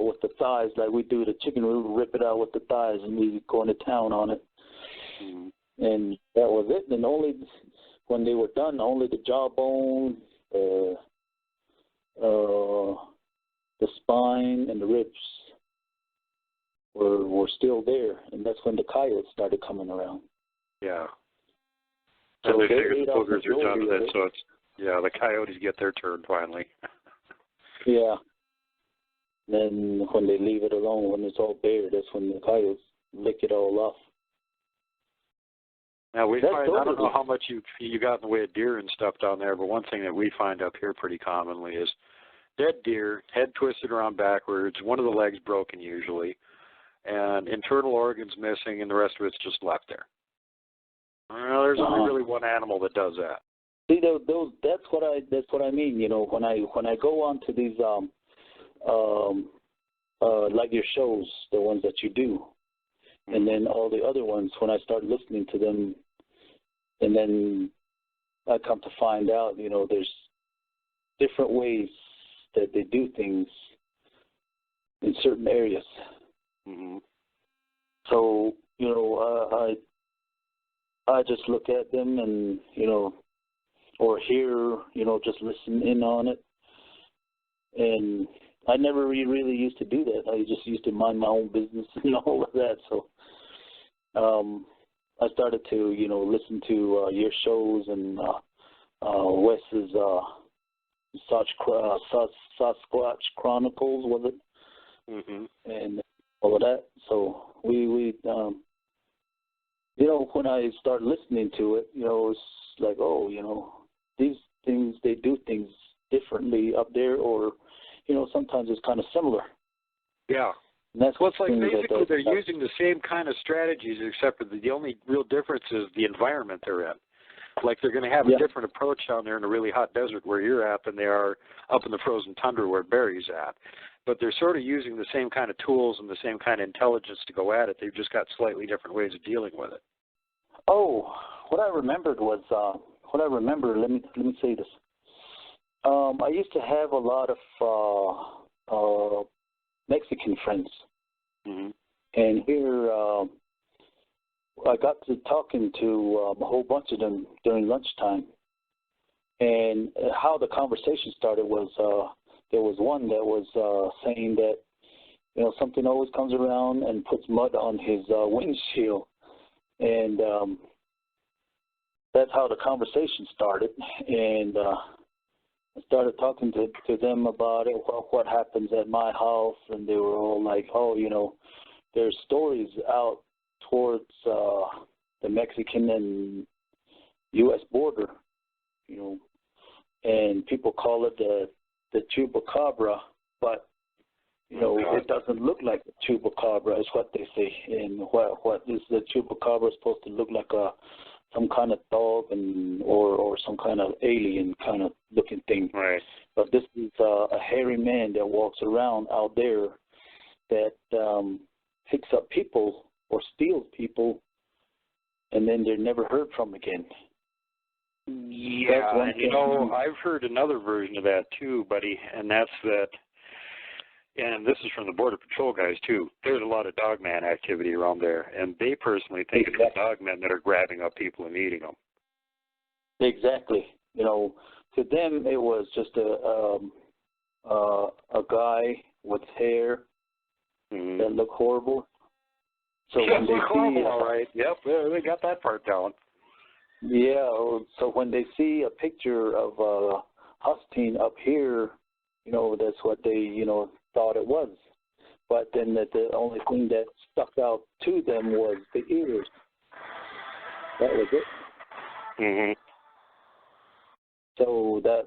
with the thighs like we do the chicken. We rip it out with the thighs, and we go into town on it. Mm-hmm. And that was it. And when they were done, only the jawbone, the spine, and the ribs were still there. And that's when the coyotes started coming around. Yeah. So and they figure the boogers are done with it, so the coyotes get their turn finally. Yeah. Then when they leave it alone, when it's all bare, that's when the coyotes lick it all off. Now I don't know how much you got in the way of deer and stuff down there, but one thing that we find up here pretty commonly is dead deer, head twisted around backwards, one of the legs broken usually, and internal organs missing, and the rest of it's just left there. There's only really one animal that does that. See, that's what I mean. You know, when I go on to these like your shows, the ones that you do, and then all the other ones, when I start listening to them, and then I come to find out, you know, there's different ways that they do things in certain areas. Mm-hmm. So, you know, I just look at them and, you know, or hear, you know, just listen in on it. And I never really used to do that. I just used to mind my own business and all of that. So I started to, you know, listen to your shows and Wes's Sasquatch Chronicles, was it? Mm-hmm. And all of that. So we you know, when I start listening to it, you know, it's like, oh, you know, these things, they do things differently up there, or, you know, sometimes it's kind of similar. Yeah. And that's it's like basically they're using the same kind of strategies, except for the only real difference is the environment they're in. Like they're going to have a different approach down there in a really hot desert where you're at than they are up in the frozen tundra where Barry's at. But they're sort of using the same kind of tools and the same kind of intelligence to go at it. They've just got slightly different ways of dealing with it. Oh, what I remembered was, let me say this. I used to have a lot of Mexican friends. Mm-hmm. And here I got to talking to a whole bunch of them during lunchtime. And how the conversation started was there was one that was saying that, you know, something always comes around and puts mud on his windshield. And that's how the conversation started. And I started talking to them about it, what happens at my house. And they were all like, oh, you know, there's stories out towards the Mexican and U.S. border, you know, and people call it the chupacabra, but, you know, it doesn't look like the chupacabra is what they say. And what is the chupacabra supposed to look like some kind of dog or some kind of alien kind of looking thing. Right. But this is a hairy man that walks around out there that picks up people or steals people, and then they're never heard from again. Yeah, and you know, I've heard another version of that too, buddy, and that's that, and this is from the Border Patrol guys too, there's a lot of dogman activity around there, and they personally think it's the dogmen that are grabbing up people and eating them. Exactly. You know, to them it was just a guy with hair that looked horrible. So when they see, all right, yep, they got that part down. Yeah, so when they see a picture of Hustine up here, you know, that's what they, you know, thought it was. But then the only thing that stuck out to them was the ears. That was it. Mm-hmm. So that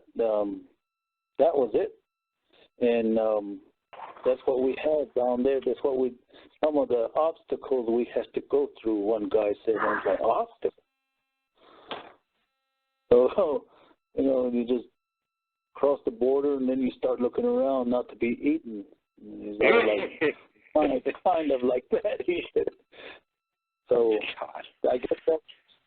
was it. And that's what we had down there. That's what some of the obstacles we had to go through, one guy said. I was like, obstacles? So, you know, you just cross the border and then you start looking around not to be eaten. Like, kind of like that. So I guess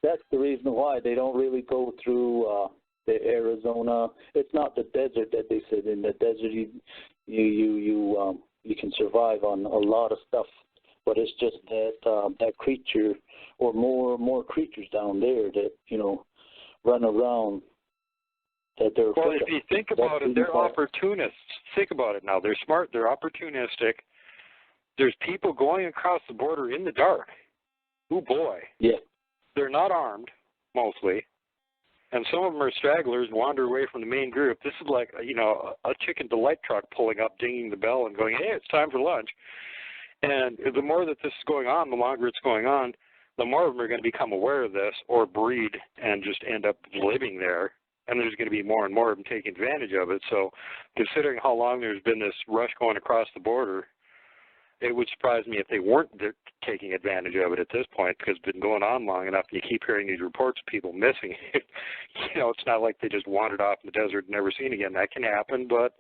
that's the reason why they don't really go through the Arizona. It's not the desert that they said. In the desert, you can survive on a lot of stuff, but it's just that creature or more creatures down there that, you know, run around that they're afraid of. Well, if you think about it, they're opportunists. Think about it now. They're smart. They're opportunistic. There's people going across the border in the dark. Oh, boy. Yeah. They're not armed, mostly. And some of them are stragglers and wander away from the main group. This is like, you know, a chicken delight truck pulling up, dinging the bell and going, hey, it's time for lunch. And the more that this is going on, the longer it's going on, the more of them are going to become aware of this or breed and just end up living there. And there's going to be more and more of them taking advantage of it. So considering how long there's been this rush going across the border, it would surprise me if they weren't taking advantage of it at this point, because it's been going on long enough. You keep hearing these reports of people missing. You know, it's not like they just wandered off in the desert and never seen again. That can happen, but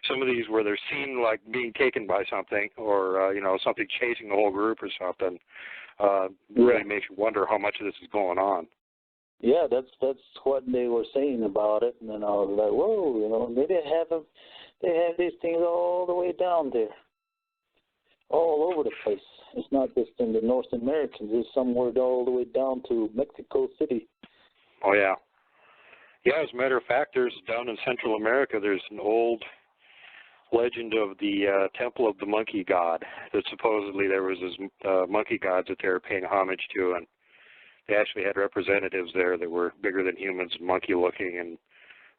some of these where they're seen like being taken by something or, you know, something chasing the whole group or something, really makes you wonder how much of this is going on. Yeah, that's what they were saying about it, and then I was like, whoa, you know, they have these things all the way down there. All over the place. It's not just in the North Americans. It's somewhere all the way down to Mexico City. Oh, yeah. Yeah, as a matter of fact, there's down in Central America, there's an old legend of the Temple of the Monkey God, that supposedly there was this monkey gods that they were paying homage to, and they actually had representatives there that were bigger than humans, monkey-looking, and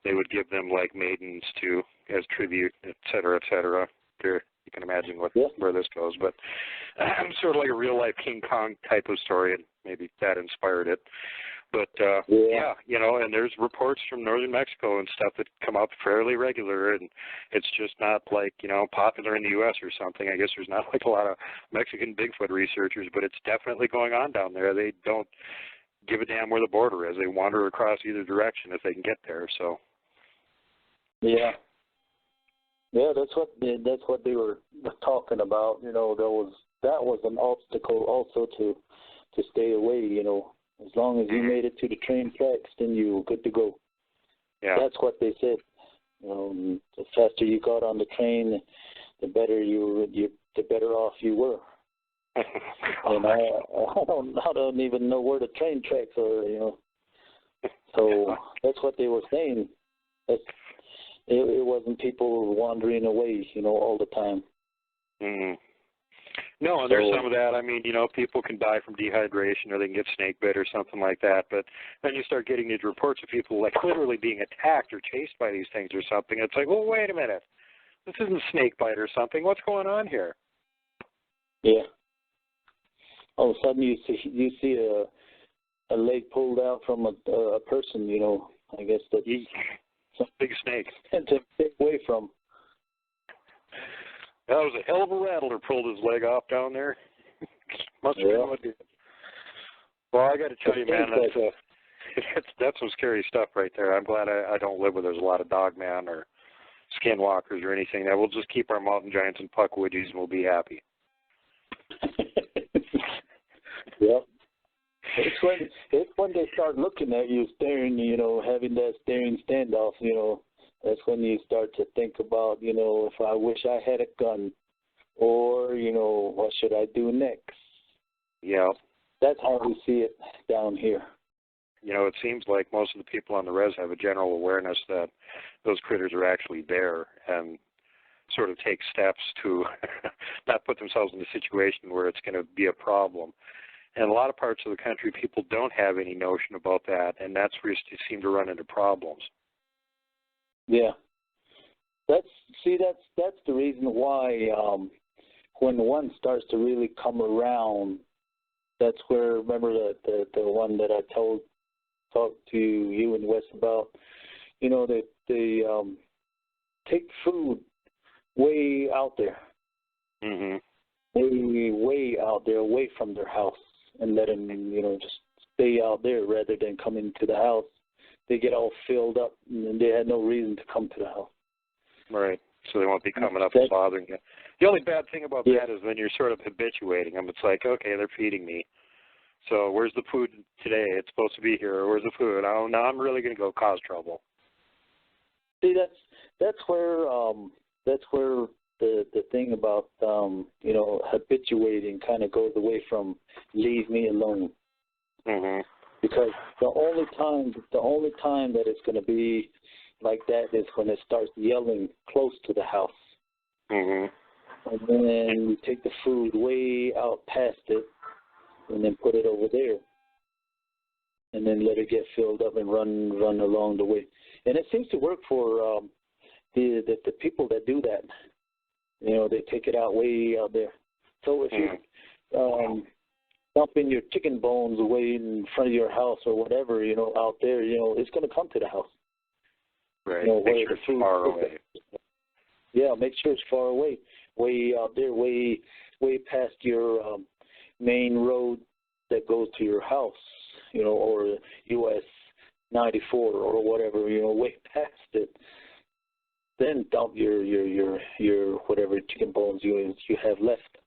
they would give them, like, maidens to as tribute, et cetera, et cetera. You can imagine where this goes, but sort of like a real-life King Kong type of story, and maybe that inspired it. But, yeah, you know, and there's reports from northern Mexico and stuff that come up fairly regular, and it's just not like, you know, popular in the U.S. or something. I guess there's not like a lot of Mexican Bigfoot researchers, but it's definitely going on down there. They don't give a damn where the border is. They wander across either direction if they can get there, so. Yeah. Yeah, that's what they were talking about. You know, that was an obstacle also to stay away. You know, as long as you made it to the train tracks, then you were good to go. Yeah, that's what they said. You know, the faster you got on the train, the better the better off you were. And I don't even know where the train tracks are. You know, so that's what they were saying. It wasn't people wandering away, you know, all the time. Mm-hmm. No, and there's some of that. I mean, you know, people can die from dehydration or they can get snake bit or something like that. But then you start getting these reports of people like literally being attacked or chased by these things or something. It's like, well, wait a minute. This isn't snake bite or something. What's going on here? Yeah. All of a sudden you see a leg pulled out from a person, you know. I guess that's big snake. To stay away from. That was a hell of a rattler pulled his leg off down there. Must have been what did. Well, I got to tell you, man, that's some scary stuff right there. I'm glad I don't live where there's a lot of dogman or skinwalkers or anything. That we'll just keep our mountain giants and puckwudgies and we'll be happy. Yep. It's when they start looking at you, staring, you know, having that staring standoff, you know, that's when you start to think about, you know, if I wish I had a gun, or, you know, what should I do next? Yeah. That's how we see it down here. You know, it seems like most of the people on the res have a general awareness that those critters are actually there and sort of take steps to not put themselves in a situation where it's going to be a problem. And a lot of parts of the country, people don't have any notion about that, and that's where you seem to run into problems. Yeah. That's the reason why when one starts to really come around, that's where, remember the one that I talked to you and Wes about, you know, that they take food way out there. Mm-hmm. Way out there, away from their house, and let them, you know, just stay out there rather than come into the house. They get all filled up, and they had no reason to come to the house. Right. So they won't be coming up and bothering you. The only bad thing about that is then you're sort of habituating them. It's like, okay, they're feeding me. So where's the food today? It's supposed to be here. Where's the food? Oh, now I'm really going to go cause trouble. See, that's where the thing about you know, habituating kind of goes away from leave me alone. Mm-hmm. Because the only time that it's going to be like that is when it starts yelling close to the house. Mm-hmm. And then you take the food way out past it and then put it over there. and then let it get filled up and run along the way. And it seems to work for the people that do that. You know, they take it out way out there. So if you dumping your chicken bones away in front of your house or whatever, you know, out there, you know, it's going to come to the house. Right. You know, make sure it's far away. Yeah, make sure it's far away, way out there, way past your main road that goes to your house, you know, or US 94 or whatever, you know, way past it. Then dump your whatever chicken bones you have left,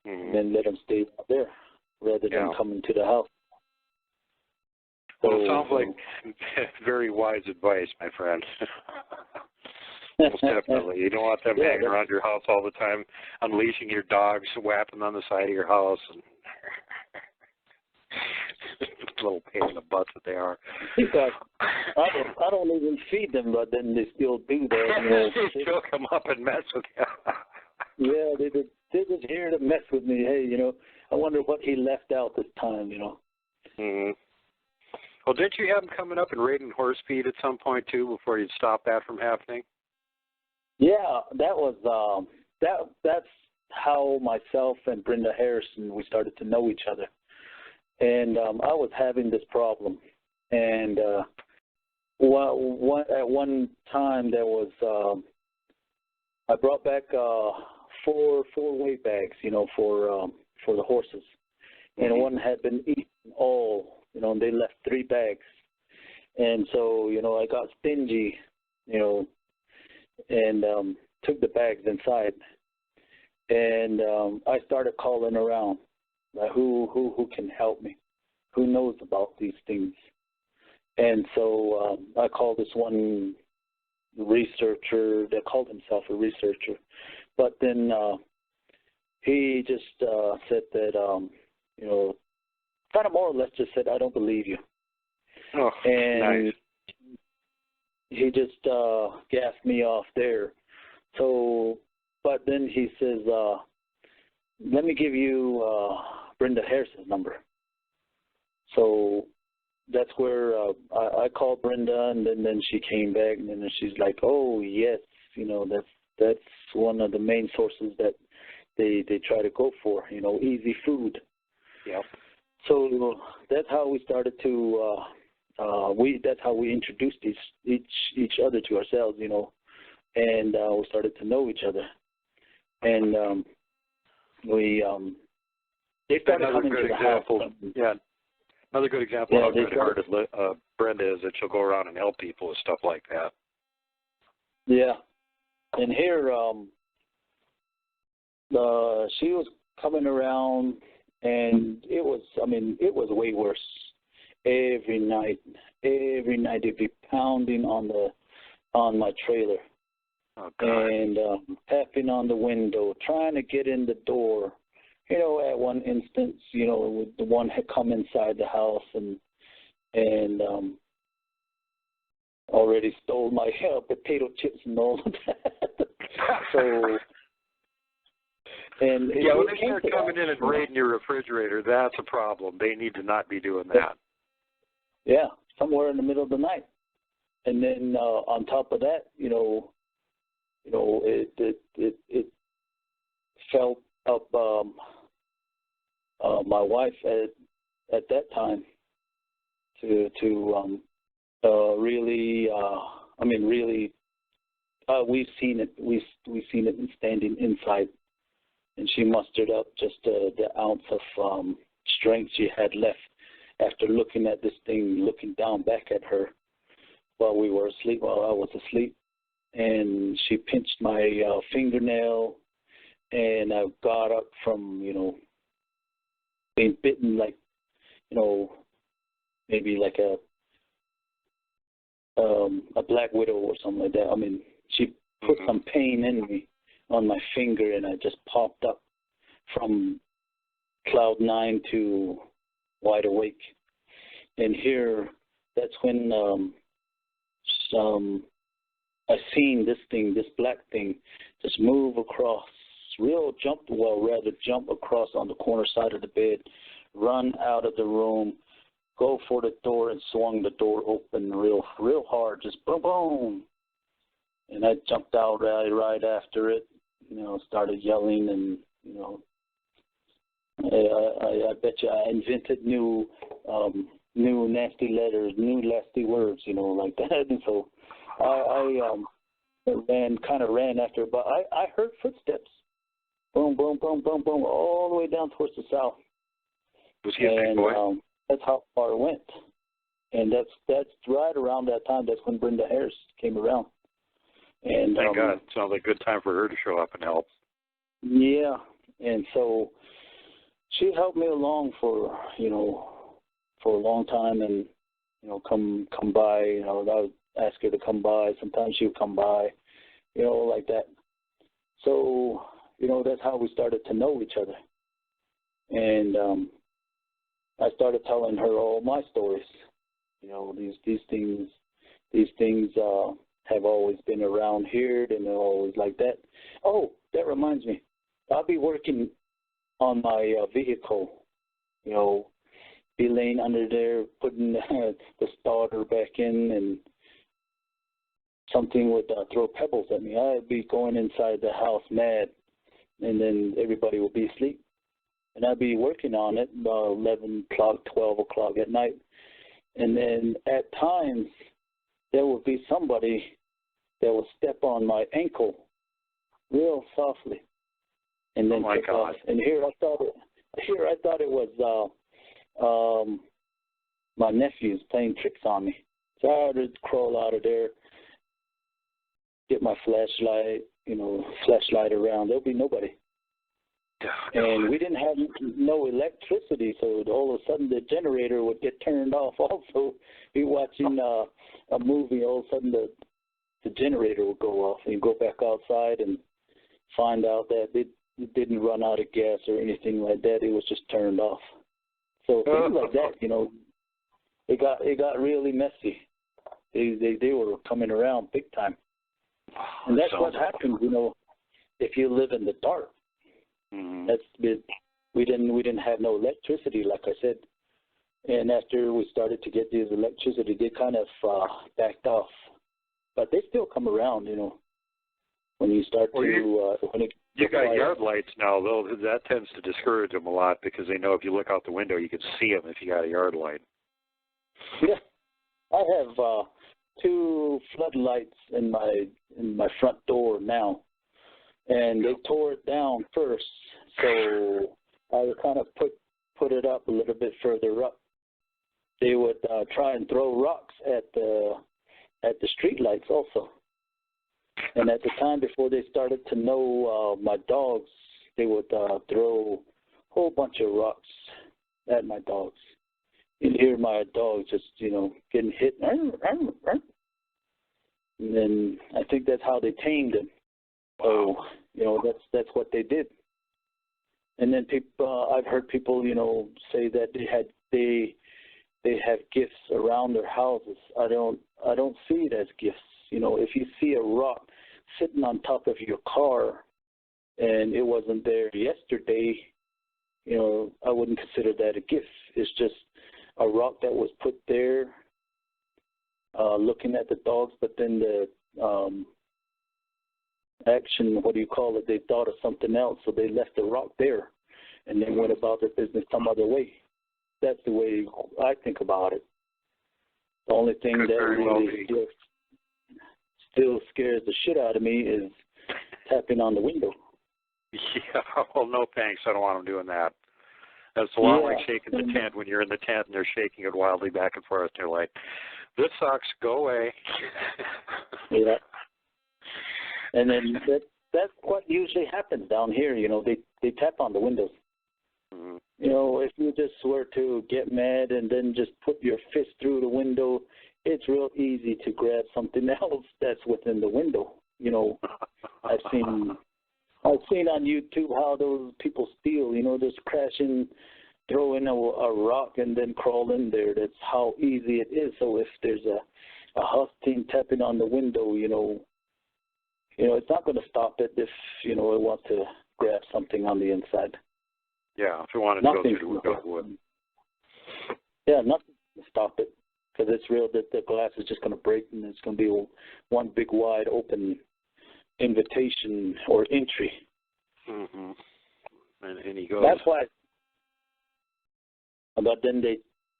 and then let them stay out there rather than coming to the house. Well, it sounds like very wise advice, my friend. Most definitely. You don't want them hanging around your house all the time, unleashing your dogs, whapping on the side of your house, and little pain in the butt that they are. I don't even feed them, but then they still do that. You know, they still come up and mess with you. Yeah, they're just here to mess with me. Hey, you know, I wonder what he left out this time. You know. Mm-hmm. Well, didn't you have them coming up and raiding horse feed at some point too, before you'd stop that from happening? Yeah, that was that's how myself and Brenda Harrison, we started to know each other. And I was having this problem, and at one time there was I brought back four weight bags, you know, for the horses, and one had been eaten all, you know, and they left 3 bags, and so, you know, I got stingy, you know, and took the bags inside, and I started calling around. Who can help me? Who knows about these things? And so I called this one researcher that called himself a researcher, but then he just said that, you know, kind of more or less just said, I don't believe you. Oh, and nice. He just gassed me off there. So, but then he says, let me give you Brenda Harrison's number. So that's where I called Brenda, and then she came back, and then she's like, oh, yes, you know, that's one of the main sources that they try to go for, you know, easy food. Yep. So that's how we started to, that's how we introduced each other to ourselves, you know, and we started to know each other. And they started coming to the house. Yeah, another good example of how good-hearted Brenda is, that she'll go around and help people with stuff like that. Yeah, and here she was coming around, and it was way worse. Every night they'd be pounding on my trailer. Oh, God. And tapping on the window, trying to get in the door. You know, at one instance, you know, the one had come inside the house and already stole my potato chips and all of that. So, and yeah, when they start coming in and raiding your refrigerator, that's a problem. They need to not be doing that. Yeah, somewhere in the middle of the night. And then on top of that, you know, it felt up my wife at that time to really, we've seen it standing inside, and she mustered up just the ounce of strength she had left after looking at this thing, looking down back at her while I was asleep. And she pinched my fingernail, and I got up from, you know, being bitten like, you know, maybe like a black widow or something like that. I mean, she put some pain in me on my finger, and I just popped up from cloud 9 to wide awake. And here, that's when I seen this black thing, just move across, jump across on the corner side of the bed, run out of the room, go for the door and swung the door open real hard, just boom, boom. And I jumped out right after it, started yelling, and, I bet you I invented new nasty letters, new nasty words, like that. And so I ran after, but I heard footsteps. Boom, boom, boom, boom, boom, all the way down towards the south. Was he a big boy? That's how far it went. And that's right around that time. That's when Brenda Harris came around. And thank God. Sounds like a good time for her to show up and help. Yeah. And so she helped me along for a long time, and, come by, I would ask her to come by. Sometimes she would come by, like that. So, that's how we started to know each other. And I started telling her all my stories. These things have always been around here, and they're always like that. Oh, that reminds me. I'll be working on my vehicle, be laying under there, putting the starter back in, and something would throw pebbles at me. I'd be going inside the house mad, and then everybody would be asleep. And I'd be working on it about 11 o'clock, 12 o'clock at night. And then at times, there would be somebody that would step on my ankle real softly, and then take off. And here I thought it was my nephews playing tricks on me. So I had to crawl out of there, get my flashlight around. There'll be nobody. And we didn't have no electricity, so all of a sudden the generator would get turned off also. Be watching a movie, all of a sudden the generator would go off, and you go back outside and find out that it didn't run out of gas or anything like that. It was just turned off. So things like that, it got really messy. They were coming around big time. And that's what happens, if you live in the dark. Mm-hmm. That's it. We didn't have no electricity, like I said. And after we started to get this electricity, they kind of backed off. But they still come around, when you start you got yard lights now, though. That tends to discourage them a lot, because they know if you look out the window, you can see them if you got a yard light. Yeah, I have 2 floodlights in my front door now, and they tore it down first, so I would kind of put it up a little bit further up. They would try and throw rocks at the street lights also. And at the time before they started to know my dogs, they would throw a whole bunch of rocks at my dogs. You'd hear my dogs just, getting hit. And then I think that's how they tamed them. Wow. So, that's what they did. And then I've heard people, say that they have gifts around their houses. I don't see it as gifts. If you see a rock sitting on top of your car and it wasn't there yesterday, I wouldn't consider that a gift. It's just a rock that was put there looking at the dogs, but then the action, they thought of something else, so they left the rock there and then went about their business some other way. That's the way I think about it. The only thing that really still scares the shit out of me is tapping on the window. Yeah, well, no thanks. I don't want them doing that. That's a lot like shaking the tent when you're in the tent and they're shaking it wildly back and forth. And you're like, this sucks, go away. Yeah. And then that's what usually happens down here. They tap on the windows. Mm-hmm. If you just were to get mad and then just put your fist through the window, it's real easy to grab something else that's within the window. I've seen on YouTube how those people steal, just crashing, throw in a rock and then crawl in there. That's how easy it is. So if there's a house team tapping on the window, it's not going to stop it if, it wants to grab something on the inside. Yeah, if you wanted to go through the window, it would. Yeah, real that the glass is just going to break and it's going to be one big wide open invitation or entry. Mm-hmm. And he goes. That's why. But then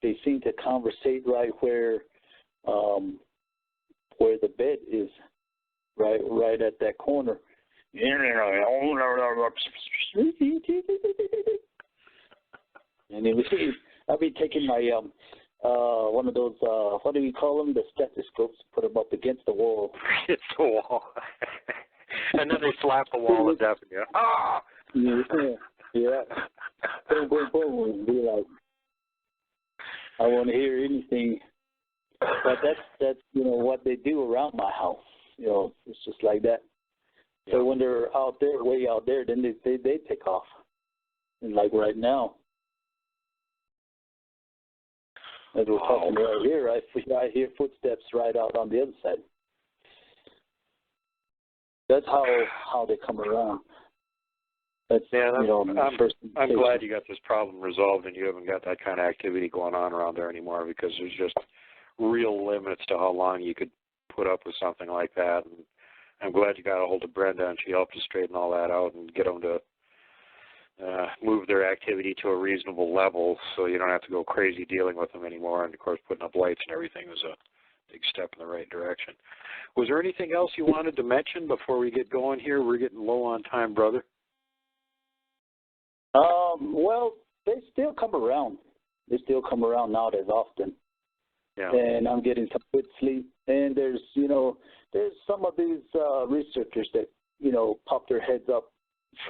they seem to conversate right where the bed is, right at that corner. And I'll be taking my one of those what do you call them? The stethoscopes. Put them up against the wall. It's the wall. And then they slap the wall to death. Yeah. Ah! Yeah. Boom, boom, boom. Be like, I want to hear anything. But that's what they do around my house. It's just like that. So when they're out there, way out there, then they take off. And like right now, as we're talking right here, I hear footsteps right out on the other side. That's how they come around. That's, I'm glad you got this problem resolved and you haven't got that kind of activity going on around there anymore, because there's just real limits to how long you could put up with something like that. And I'm glad you got a hold of Brenda and she helped you straighten all that out and get them to move their activity to a reasonable level so you don't have to go crazy dealing with them anymore. And, of course, putting up lights and everything was a big step in the right direction. Was there anything else you wanted to mention before we get going here? We're getting low on time, brother. Well, they still come around. They still come around not as often. Yeah. And I'm getting some good sleep. And there's some of these researchers that, pop their heads up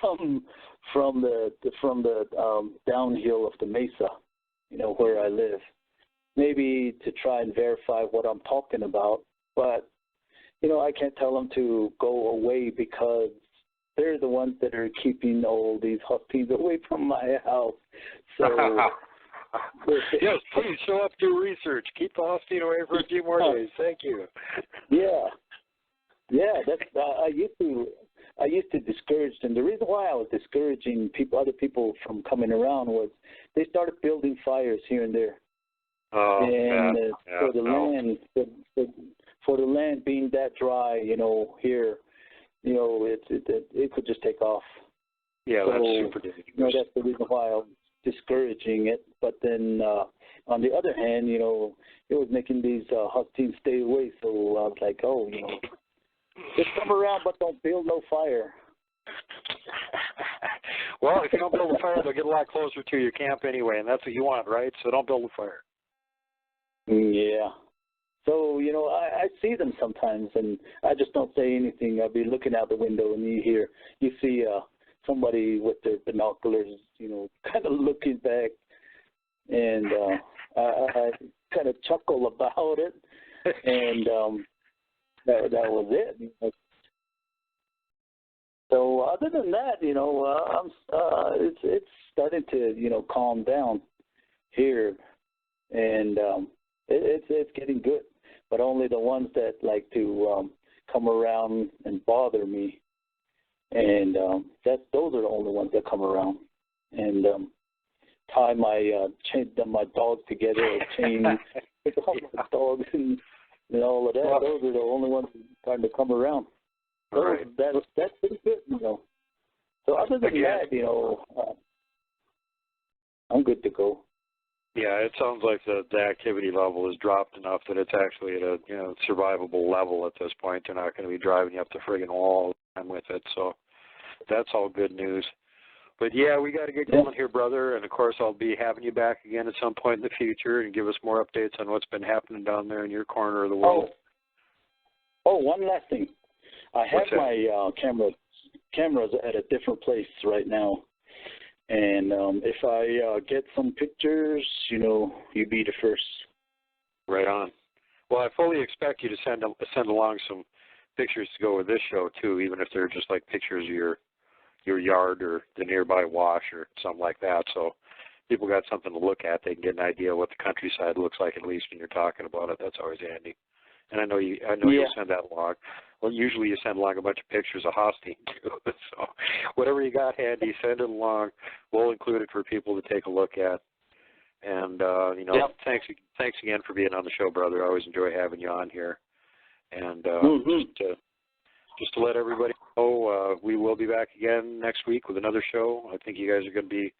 from the downhill of the mesa, where I live, maybe to try and verify what I'm talking about. But, I can't tell them to go away because they're the ones that are keeping all these huskies away from my house. So, yes, please show up, do research. Keep the husky away for a few more days. Thank you. Yeah. That's I used to discourage them. The reason why I was discouraging other people from coming around was they started building fires here and there. For the land being that dry, here, it could just take off. Yeah, that's super dangerous. That's the reason why I was discouraging it. But then, on the other hand, it was making these huskies stay away. So I was like, just come around, but don't build no fire. Well, if you don't build a fire, they'll get a lot closer to your camp anyway, and that's what you want, right? So don't build a fire. Yeah. So, I see them sometimes, and I just don't say anything. I'll be looking out the window, and you see somebody with their binoculars, kind of looking back, and I kind of chuckle about it, and that was it. So other than that, it's starting to, calm down here, and it's getting good. But only the ones that like to come around and bother me, and those are the only ones that come around and tie my dogs together, chain my dogs and all of that. Those are the only ones starting to come around. So that's pretty good, So other than that, I'm good to go. Yeah, it sounds like the activity level has dropped enough that it's actually at a survivable level at this point. They're not going to be driving you up the friggin' wall all the time with it, so that's all good news. But yeah, we got to get going here, brother, and of course I'll be having you back again at some point in the future and give us more updates on what's been happening down there in your corner of the world. Oh, one last thing. I have my cameras at a different place right now. And if I get some pictures, you be the first. Right on. Well, I fully expect you to send along some pictures to go with this show too, even if they're just like pictures of your yard or the nearby wash or something like that. So people got something to look at. They can get an idea of what the countryside looks like, at least when you're talking about it. That's always handy. And I know you'll send that along. Well, usually you send along a bunch of pictures of hosting too. So whatever you got handy, send it along. We'll include it for people to take a look at. And Yep. thanks again for being on the show, brother. I always enjoy having you on here. And just to let everybody know, we will be back again next week with another show. I think you guys are going to be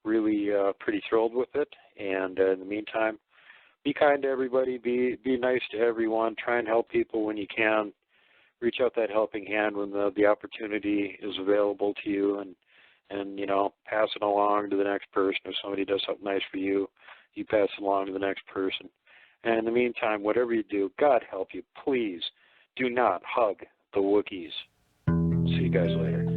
really pretty thrilled with it. And in the meantime, be kind to everybody. Be nice to everyone. Try and help people when you can. Reach out that helping hand when the opportunity is available to you, and pass it along to the next person. If somebody does something nice for you, you pass it along to the next person. And in the meantime, whatever you do, God help you. Please do not hug the Wookiees. See you guys later.